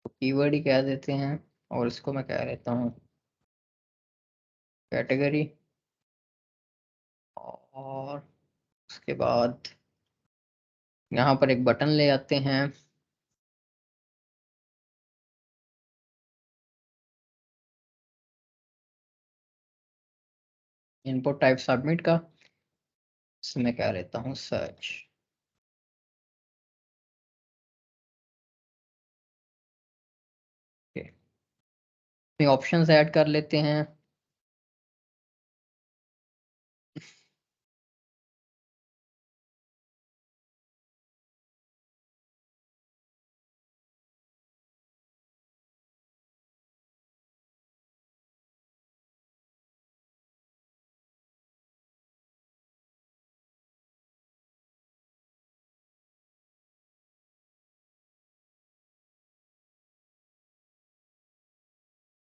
तो कीवर्ड ही कह देते हैं, और इसको मैं कह लेता हूँ कैटेगरी, और उसके बाद यहाँ पर एक बटन ले आते हैं, इनपुट टाइप सबमिट का, इसमें क्या लेता हूँ सर्च। ऑप्शंस ऐड कर लेते हैं।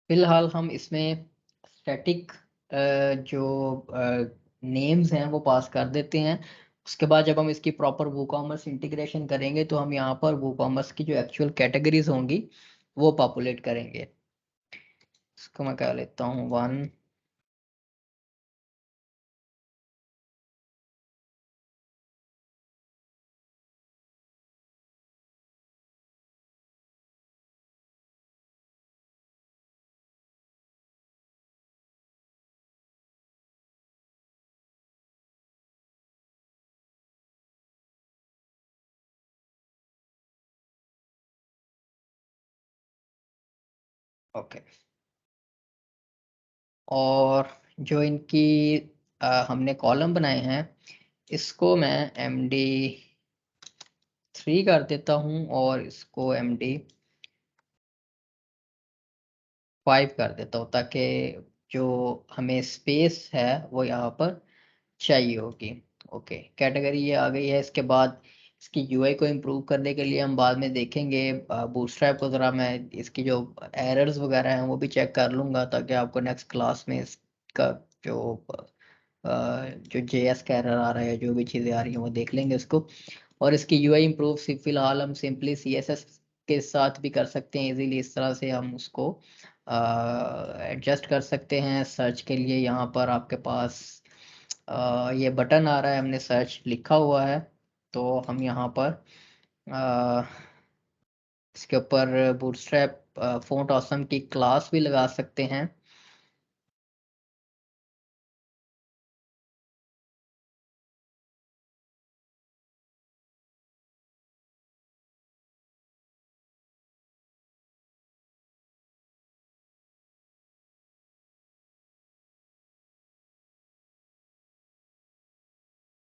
फिलहाल हम इसमें स्टैटिक जो नेम्स हैं वो पास कर देते हैं। उसके बाद जब हम इसकी प्रॉपर वूकॉमर्स इंटीग्रेशन करेंगे तो हम यहाँ पर वूकॉमर्स की जो एक्चुअल कैटेगरीज होंगी वो पॉपुलेट करेंगे। इसको मैं कह लेता हूँ 1, ओके। और जो इनकी हमने कॉलम बनाए हैं इसको मैं MD3 कर देता हूँ और इसको MD5 कर देता हूँ, ताकि जो हमें स्पेस है वो यहाँ पर चाहिए होगी। ओके, कैटेगरी ये आ गई है। इसके बाद इसकी यूआई को इम्प्रूव करने के लिए हम बाद में देखेंगे बूटस्ट्रैप को, ज़रा मैं इसकी जो एरर्स वगैरह हैं वो भी चेक कर लूँगा, ताकि आपको नेक्स्ट क्लास में इसका जो जो JS का एरर आ रहा है, जो भी चीज़ें आ रही हैं वो देख लेंगे इसको। और इसकी यूआई इम्प्रूव फिलहाल हम सिंपली CSS के साथ भी कर सकते हैं इजीली। इस तरह से हम उसको एडजस्ट कर सकते हैं। सर्च के लिए यहाँ पर आपके पास ये बटन आ रहा है, हमने सर्च लिखा हुआ है, तो हम यहाँ पर अ, इसके ऊपर बूटस्ट्रैप फ़ॉन्ट ऑसम की क्लास भी लगा सकते हैं।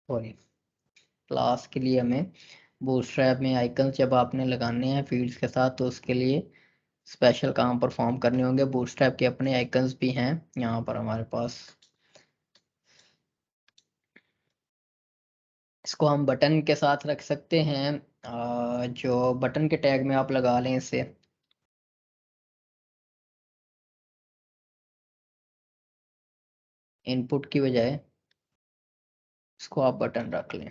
सॉरी, क्लास के लिए हमें बूटस्ट्रैप में आइकन्स जब आपने लगाने हैं फील्ड्स के साथ, तो उसके लिए स्पेशल काम परफॉर्म करने होंगे। बूटस्ट्रैप के अपने आइकन्स भी हैं यहाँ पर हमारे पास। इसको हम बटन के साथ रख सकते हैं। जो बटन के टैग में आप लगा लें इसे, इनपुट की बजाय इसको आप बटन रख लें।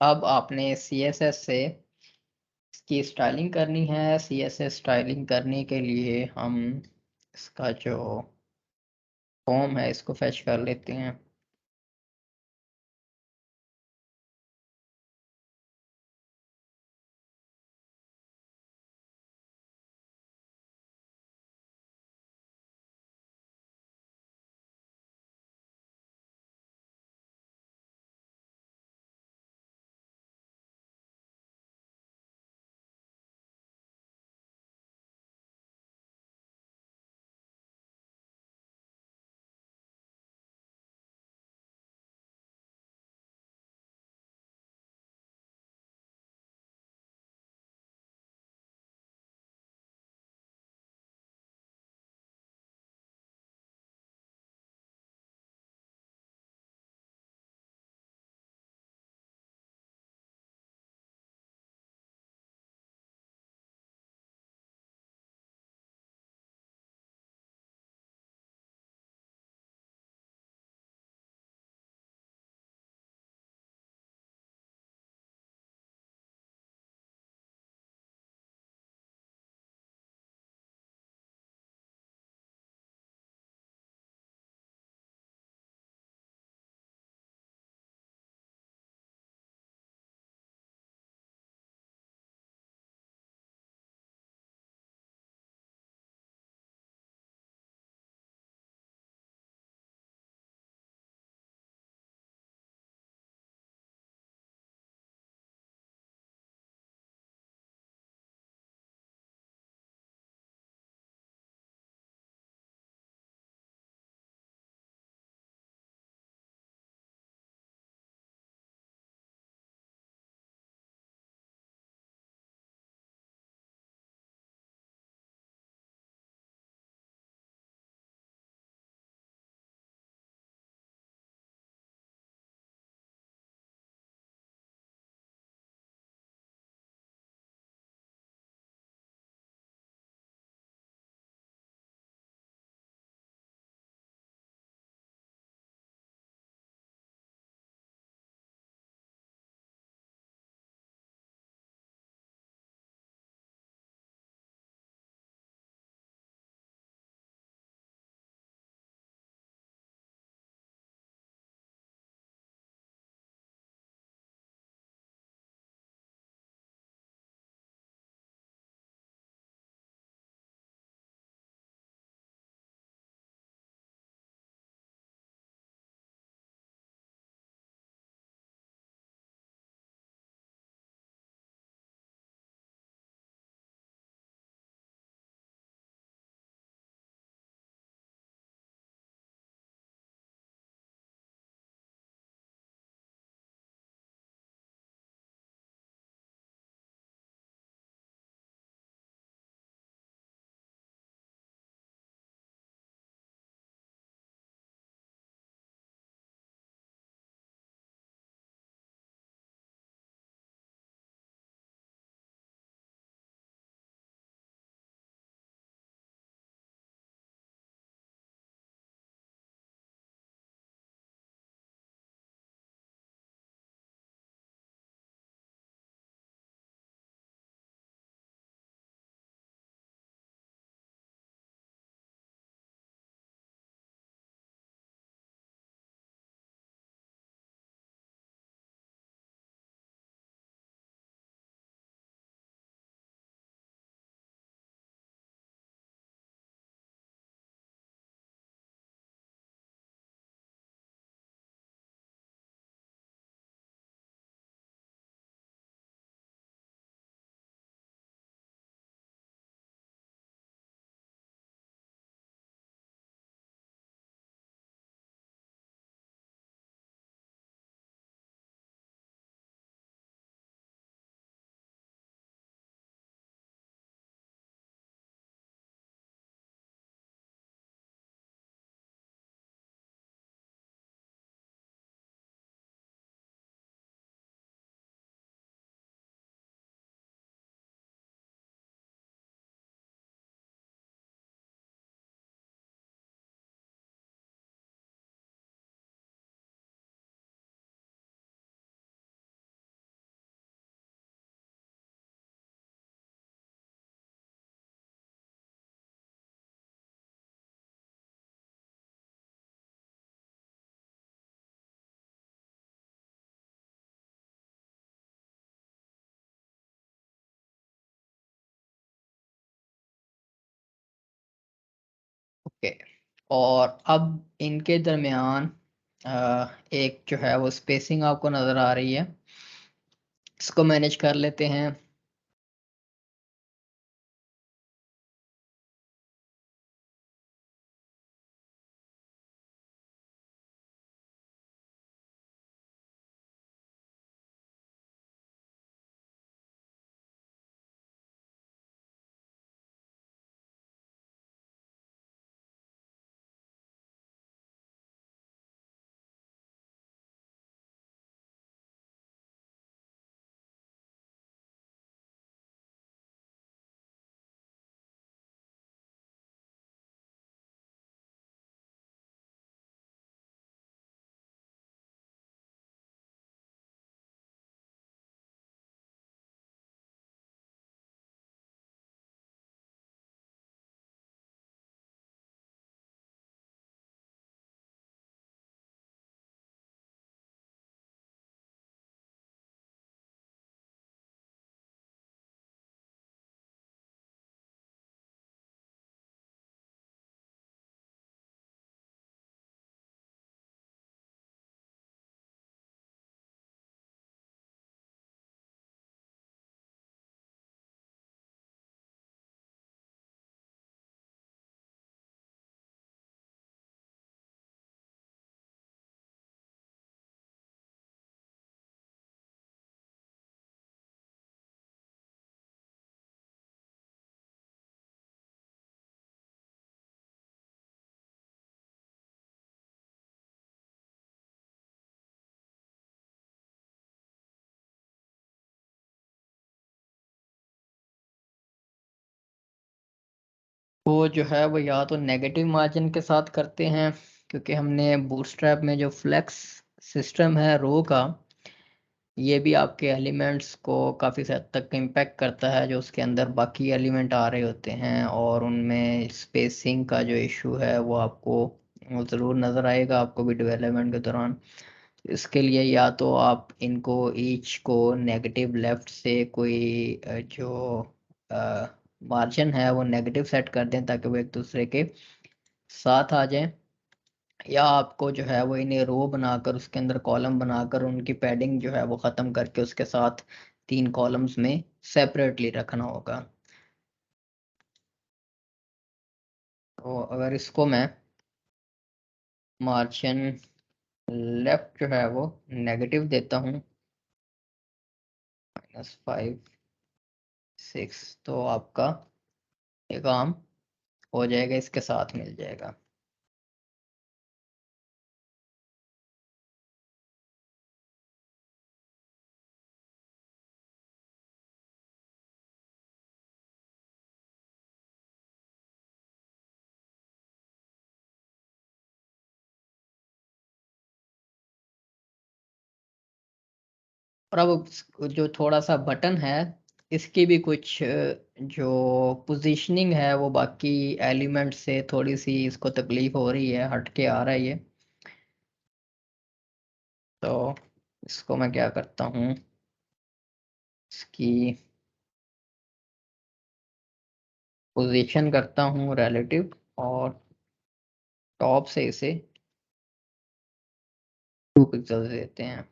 अब आपने CSS से इसकी स्टाइलिंग करनी है। CSS स्टाइलिंग करने के लिए हम इसका जो फॉर्म है इसको फेच कर लेते हैं। ओके, और अब इनके दरमियान एक जो है वो स्पेसिंग आपको नज़र आ रही है, इसको मैनेज कर लेते हैं। वो जो है वो या तो नेगेटिव मार्जिन के साथ करते हैं, क्योंकि हमने बूटस्ट्रैप में जो फ्लेक्स सिस्टम है रो का, ये भी आपके एलिमेंट्स को काफ़ी हद तक इम्पेक्ट करता है, जो उसके अंदर बाकी एलिमेंट आ रहे होते हैं, और उनमें स्पेसिंग का जो इशू है वो आपको ज़रूर नज़र आएगा आपको भी डेवलपमेंट के दौरान। इसके लिए या तो आप इनको ईच को नेगेटिव लेफ्ट से कोई जो मार्जिन है वो नेगेटिव सेट कर दें, ताकि वो एक दूसरे के साथ आ जाएं, या आपको जो है वो इन्हें रो बनाकर उसके अंदर कॉलम बनाकर उनकी पैडिंग जो है वो ख़त्म करके उसके साथ 3 कॉलम्स में सेपरेटली रखना होगा। तो अगर इसको मैं मार्जिन लेफ्ट जो है वो नेगेटिव देता हूँ, -5 6, तो आपका ये काम हो जाएगा, इसके साथ मिल जाएगा। और अब जो थोड़ा सा बटन है, इसकी भी कुछ जो पोजीशनिंग है वो बाकी एलिमेंट से थोड़ी सी इसको तकलीफ हो रही है, हट के आ रहा है ये। तो इसको मैं क्या करता हूँ, इसकी पोजीशन करता हूँ रिलेटिव, और टॉप से इसे 2 पिक्सल देते हैं।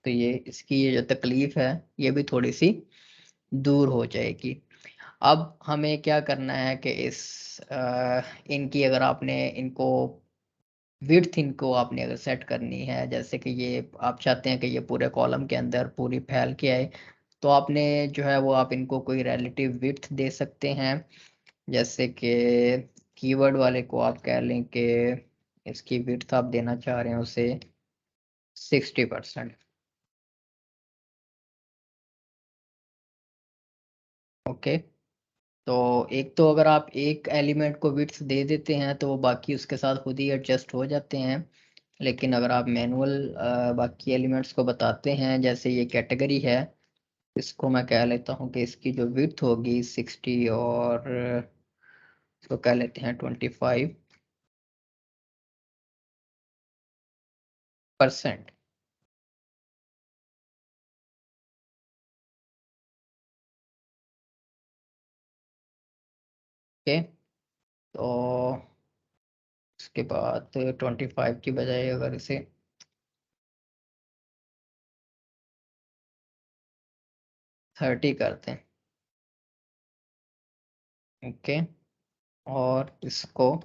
तो ये इसकी ये जो तकलीफ है ये भी थोड़ी सी दूर हो जाएगी। अब हमें क्या करना है कि इनकी अगर आपने इनको विड्थ इनको आपने अगर सेट करनी है, जैसे कि ये आप चाहते हैं कि ये पूरे कॉलम के अंदर पूरी फैल के आए, तो आपने जो है वो आप इनको कोई रिलेटिव विड्थ दे सकते हैं। जैसे कि कीवर्ड वाले को आप कह लें कि इसकी विड्थ आप देना चाह रहे हैं उसे 60%। ओके, तो एक तो अगर आप एक एलिमेंट को विड्थ दे देते हैं तो वो बाकी उसके साथ खुद ही एडजस्ट हो जाते हैं। लेकिन अगर आप मैनुअल बाकी एलिमेंट्स को बताते हैं, जैसे ये कैटेगरी है, इसको मैं कह लेता हूँ कि इसकी जो विड्थ होगी 60, और इसको कह लेते हैं 25%। ओके, तो उसके बाद 25 की बजाय अगर इसे 30 करते हैं, ओके, और इसको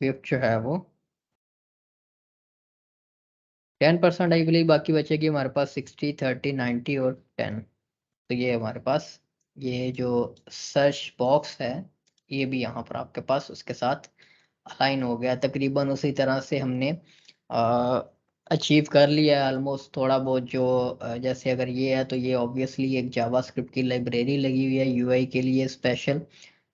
फिफ्थ जो है वो 10% आई बिलीव, बाकी बचेगी हमारे पास 60, 30, 90 और 10। तो ये हमारे पास ये जो सर्च बॉक्स है ये भी यहाँ पर आपके पास उसके साथ अलाइन हो गया। तकरीबन उसी तरह से हमने अचीव कर लिया है ऑलमोस्ट। थोड़ा बहुत जो जैसे अगर ये है तो ये ऑब्वियसली एक जावास्क्रिप्ट की लाइब्रेरी लगी हुई है यूआई के लिए स्पेशल।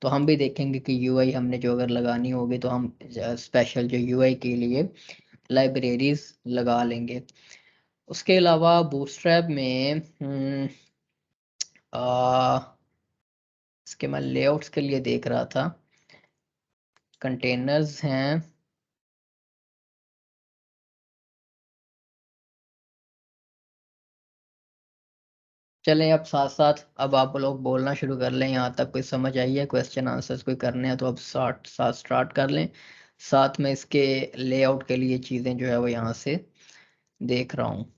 तो हम भी देखेंगे कि यूआई हमने जो अगर लगानी होगी तो हम स्पेशल जो यूआई के लिए लाइब्रेरीज लगा लेंगे। उसके अलावा बूटस्ट्रैप में इसके मैं लेआउट्स के लिए देख रहा था, कंटेनर्स हैं, चलें अब साथ साथ अब आप लोग बोलना शुरू कर लें। यहाँ तक कोई समझ आई है, क्वेश्चन आंसर्स कोई करने हैं तो अब साथ स्टार्ट कर लें। साथ में इसके लेआउट के लिए चीज़ें जो है वो यहाँ से देख रहा हूँ।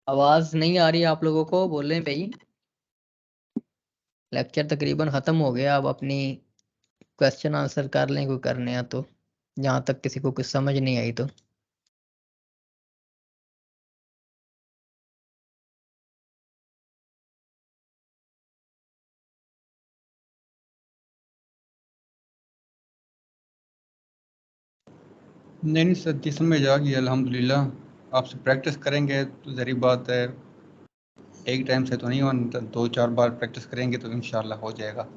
आवाज़ नहीं आ रही आप लोगों को? बोलें भाई। लेक्चर तकरीबन ख़त्म हो गया, अब अपनी क्वेश्चन आंसर कर लें कोई करने हैं तो, जहाँ तक किसी को कुछ समझ नहीं आई तो। नहीं सर जी, समझ आ गई अल्हम्दुलिल्लाह। आपसे प्रैक्टिस करेंगे तो ज़री बात है, एक टाइम से तो नहीं होना, 2-4 बार प्रैक्टिस करेंगे तो इंशाल्लाह हो जाएगा।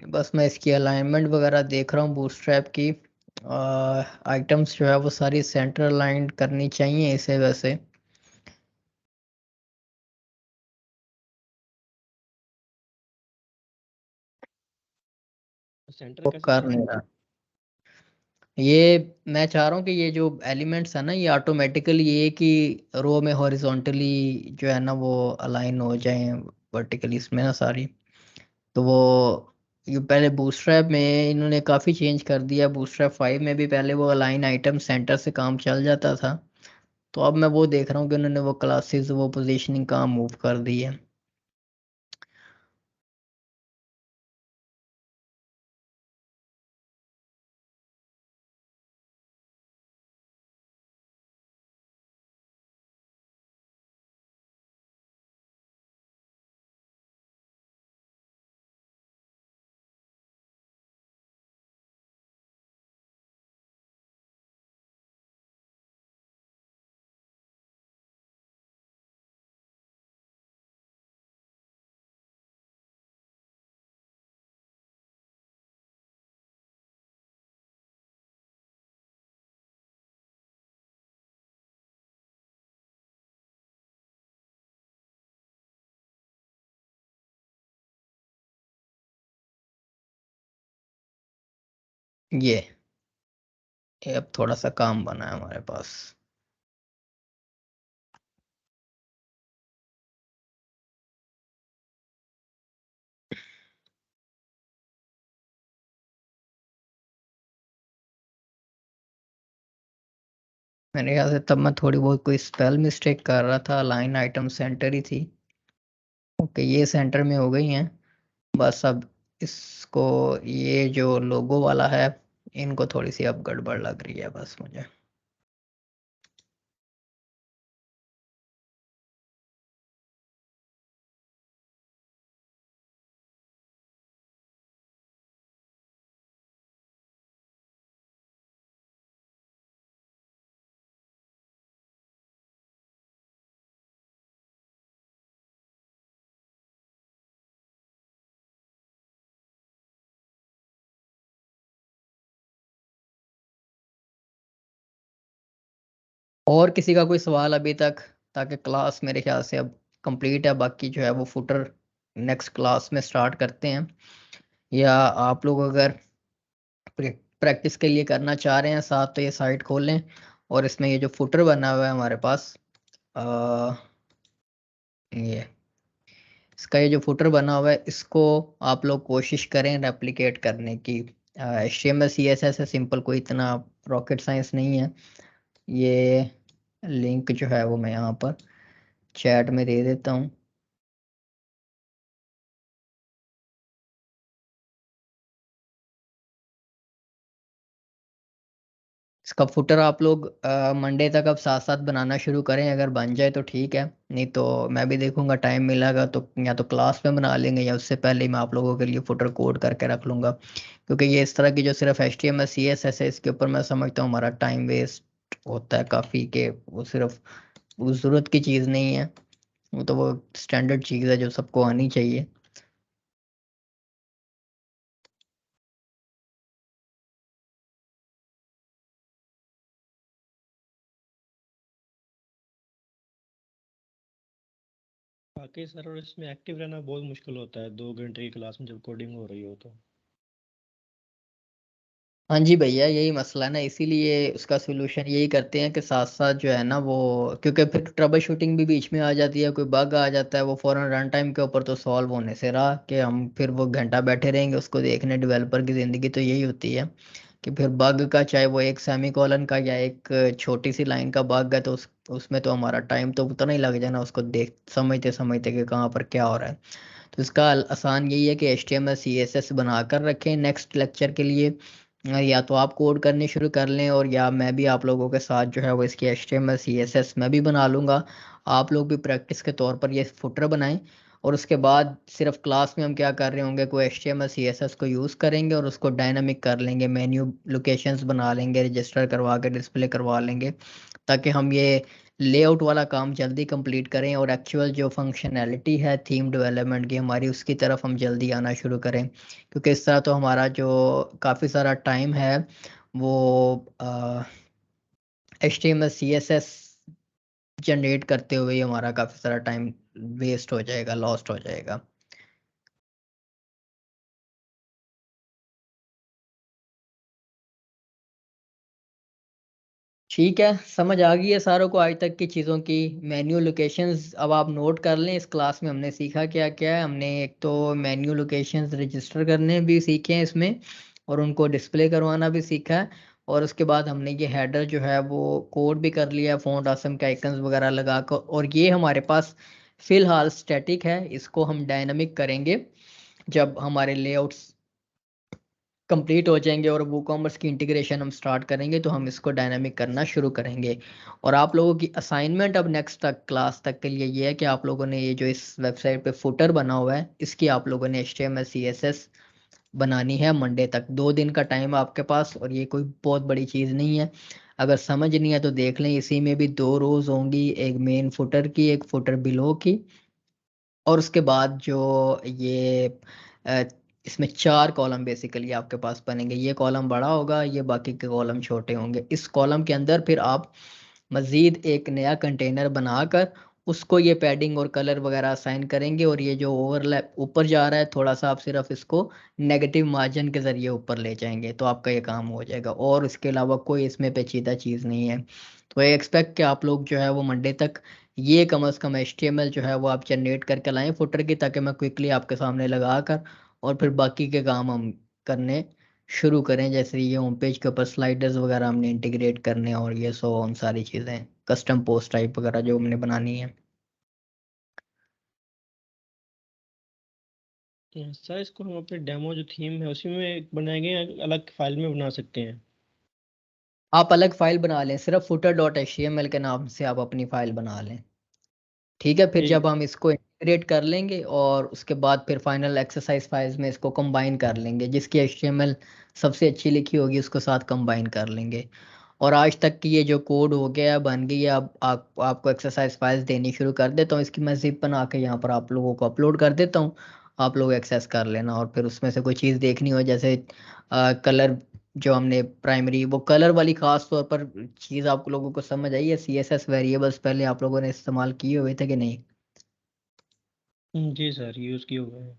बस मैं इसकी अलाइनमेंट वगैरह देख रहा हूँ बूटस्ट्रैप की। आइटम्स जो है वो सारी सेंटर अलाइंड करनी चाहिए इसे, वैसे सेंटर वो कैसे कर करना नहीं है? रहा। ये मैं चाह रहा हूँ कि ये जो एलिमेंट्स है ना ये ऑटोमेटिकली ये कि रो में हॉरिजॉन्टली जो है ना वो अलाइन हो जाएं वर्टिकली इसमें ना सारी। तो वो ये पहले बूटस्ट्रैप में इन्होंने काफ़ी चेंज कर दिया। बूटस्ट्रैप 5 में भी पहले वो अलाइन आइटम सेंटर से काम चल जाता था, तो अब मैं वो देख रहा हूँ कि उन्होंने वो क्लासेस वो पोजीशनिंग काम मूव कर दी है। ये अब थोड़ा सा काम बना है हमारे पास। मेरे ख्याल से तब मैं थोड़ी बहुत कोई स्पेल मिस्टेक कर रहा था, लाइन आइटम सेंटर ही थी। ओके, ये सेंटर में हो गई हैं। बस अब इसको ये जो लोगो वाला है इनको थोड़ी सी अब गड़बड़ लग रही है बस मुझे। और किसी का कोई सवाल अभी तक? ताकि क्लास मेरे ख्याल से अब कंप्लीट है, बाकी जो है वो फुटर नेक्स्ट क्लास में स्टार्ट करते हैं। या आप लोग अगर प्रैक्टिस के लिए करना चाह रहे हैं साथ, तो ये साइट खोल लें और इसमें ये जो फुटर बना हुआ है हमारे पास, ये इसका ये जो फुटर बना हुआ है, इसको आप लोग कोशिश करें रेप्लिकेट करने की। HTML CSS है सिंपल, कोई इतना रॉकेट साइंस नहीं है। ये लिंक जो है वो मैं यहाँ पर चैट में दे देता हूँ। इसका फुटर आप लोग मंडे तक अब साथ साथ बनाना शुरू करें, अगर बन जाए तो ठीक है, नहीं तो मैं भी देखूंगा टाइम मिलेगा तो या तो क्लास में बना लेंगे या उससे पहले ही मैं आप लोगों के लिए फुटर कोड करके रख लूंगा। क्योंकि ये इस तरह की जो सिर्फ HTML CSS है, इसके ऊपर मैं समझता हूँ हमारा टाइम वेस्ट होता है काफ़ी, के वो सिर्फ उस ज़रूरत की चीज़ नहीं है, वो तो वो स्टैंडर्ड चीज़ है जो सबको आनी चाहिए। बाकी सर, और इसमें एक्टिव रहना बहुत मुश्किल होता है 2 घंटे की क्लास में जब कोडिंग हो रही हो तो। हाँ जी भैया, यही मसला है ना, इसीलिए उसका सोल्यूशन यही करते हैं कि साथ साथ जो है ना वो, क्योंकि फिर ट्रबल शूटिंग भी बीच में आ जाती है, कोई बग आ जाता है, वो फौरन रन टाइम के ऊपर तो सॉल्व होने से रहा कि हम फिर वो घंटा बैठे रहेंगे उसको देखने। डेवलपर की ज़िंदगी तो यही होती है कि फिर बग का, चाहे वो एक सेमी कॉलन का या एक छोटी सी लाइन का बग है, तो उसमें तो हमारा टाइम तो उतना ही लग जाना उसको देख समझते समझते कि कहाँ पर क्या हो रहा है। तो इसका आसान यही है कि HTML CSS बना कर रखें नेक्स्ट लेक्चर के लिए। या तो आप कोड करने शुरू कर लें, और या मैं भी आप लोगों के साथ जो है वो इसकी HTML CSS मैं भी बना लूँगा। आप लोग भी प्रैक्टिस के तौर पर ये फुटर बनाएं, और उसके बाद सिर्फ क्लास में हम क्या कर रहे होंगे, कोई HTML CSS को यूज़ करेंगे और उसको डायनामिक कर लेंगे, मेन्यू लोकेशंस बना लेंगे, रजिस्टर करवा के डिस्प्ले करवा लेंगे, ताकि हम ये लेआउट वाला काम जल्दी कंप्लीट करें और एक्चुअल जो फंक्शनैलिटी है थीम डेवलपमेंट की हमारी, उसकी तरफ हम जल्दी आना शुरू करें। क्योंकि इस तरह तो हमारा जो काफ़ी सारा टाइम है वो HTML CSS जनरेट करते हुए ही हमारा काफ़ी सारा टाइम वेस्ट हो जाएगा, लॉस्ट हो जाएगा। ठीक है, समझ आ गई है सारों को आज तक की चीज़ों की। मेन्यू लोकेशंस अब आप नोट कर लें, इस क्लास में हमने सीखा क्या क्या है। हमने एक तो मेन्यू लोकेशंस रजिस्टर करने भी सीखे हैं इसमें, और उनको डिस्प्ले करवाना भी सीखा है। और उसके बाद हमने ये हेडर जो है वो कोड भी कर लिया, फ़ॉन्ट आसम के आइकन्स वगैरह लगा कर। और ये हमारे पास फ़िलहाल स्टैटिक है, इसको हम डायनामिक करेंगे जब हमारे लेआउट्स कंप्लीट हो जाएंगे और वो कॉमर्स की इंटीग्रेशन हम स्टार्ट करेंगे, तो हम इसको डायनामिक करना शुरू करेंगे। और आप लोगों की असाइनमेंट अब नेक्स्ट तक क्लास तक के लिए ये है कि आप लोगों ने ये जो इस वेबसाइट पे फुटर बना हुआ है, इसकी आप लोगों ने HTML CSS बनानी है मंडे तक। 2 दिन का टाइम आपके पास, और ये कोई बहुत बड़ी चीज़ नहीं है। अगर समझ नहीं है तो देख लें, इसी में भी 2 रोज होंगी, एक मेन फुटर की, एक फुटर बिलो की। और उसके बाद जो ये अ, इसमें 4 कॉलम बेसिकली आपके पास बनेंगे। ये कॉलम बड़ा होगा, ये बाकी के कॉलम छोटे होंगे। इस कॉलम के अंदर फिर आप मज़ीद एक नया कंटेनर बनाकर उसको ये पैडिंग और कलर वगैरह असाइन करेंगे, और ये जो ओवरलैप ऊपर जा रहा है थोड़ा सा, आप सिर्फ इसको नेगेटिव मार्जिन के ज़रिए ऊपर ले जाएंगे, तो आपका ये काम हो जाएगा। और इसके अलावा कोई इसमें पेचीदा चीज़ नहीं है। तो ये एक्सपेक्ट कि आप लोग जो है वो मंडे तक ये कम अज़ कम HTML जो है वो आप जनरेट करके लाएं फुटर की, ताकि मैं क्विकली आपके सामने लगा कर और फिर बाकी के काम हम करने शुरू करें। जैसे ये होम पेज के ऊपर स्लाइडर्स वगैरह हमने इंटीग्रेट करने, और ये सो उन सारी चीज़ें, कस्टम पोस्ट टाइप वगैरह जो हमने बनानी है। सर इसको हम अपने डेमो जो थीम है उसी में बनाएंगे या अलग फाइल में बना सकते हैं? आप अलग फाइल बना लें, सिर्फ footer.html के नाम से आप अपनी फाइल बना लें। ठीक है, फिर ठीक जब हम इसको इंटीग्रेट कर लेंगे और उसके बाद फिर फाइनल एक्सरसाइज फाइल्स में इसको कंबाइन कर लेंगे, जिसकी HTML सबसे अच्छी लिखी होगी उसको साथ कंबाइन कर लेंगे। और आज तक की ये जो कोड हो गया बन गई है, अब आपको एक्सरसाइज फाइल्स देनी शुरू कर देता हूँ। इसकी मैं जिप बना के यहाँ पर आप लोगों को अपलोड कर देता हूँ, आप लोग एक्सेस कर लेना। और फिर उसमें से कोई चीज़ देखनी हो, जैसे कलर, जो हमने प्राइमरी वो कलर वाली खास तौर पर चीज़ आप लोगों को समझ आई है, CSS वेरिएबल्स पहले आप लोगों ने इस्तेमाल किए हुए थे कि नहीं? जी सर, यूज़ किए हुए हैं।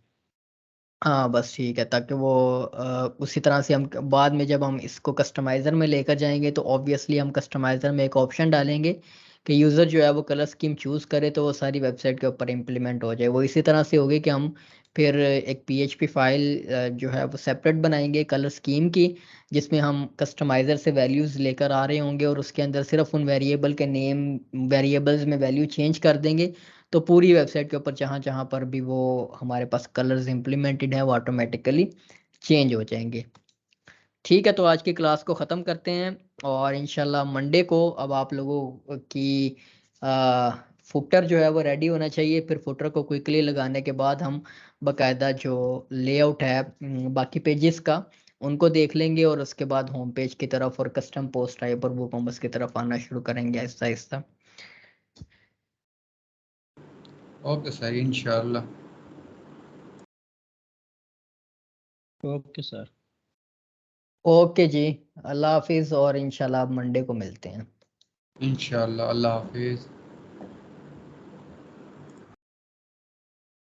हाँ बस ठीक है, ताकि वो उसी तरह से हम बाद में जब हम इसको कस्टमाइज़र में लेकर जाएंगे तो ऑब्वियसली हम कस्टमाइज़र में एक ऑप्शन डालेंगे कि यूज़र जो है वो कलर स्कीम चूज़ करे, तो वो सारी वेबसाइट के ऊपर इम्प्लीमेंट हो जाए। वो इसी तरह से होगी कि हम फिर एक PHP फाइल जो है वो सेपरेट बनाएंगे कलर स्कीम की, जिसमें हम कस्टमाइज़र से वैल्यूज़ लेकर आ रहे होंगे और उसके अंदर सिर्फ उन वेरिएबल के नेम, वेरिएबल्स में वैल्यू चेंज कर देंगे। तो पूरी वेबसाइट के ऊपर जहाँ जहाँ पर भी वो हमारे पास कलर्स इम्प्लीमेंटेड है वो ऑटोमेटिकली चेंज हो जाएंगे। ठीक है, तो आज की क्लास को ख़त्म करते हैं और इंशाल्लाह मंडे को अब आप लोगों की फुटर जो है वो रेडी होना चाहिए। फिर फुटर को क्विकली लगाने के बाद हम बाकायदा जो लेआउट है बाकी पेजेस का, उनको देख लेंगे और उसके बाद होम पेज की तरफ और कस्टम पोस्ट टाइप और वो कॉमर्स की तरफ आना शुरू करेंगे आहिस्ता आहिस्ता। ओके सर, इंशाल्लाह। Okay sir. ओके जी, अल्लाह हाफिज़ और इंशाल्लाह अब मंडे को मिलते हैं। इंशाल्लाह, अल्लाह हाफिज़।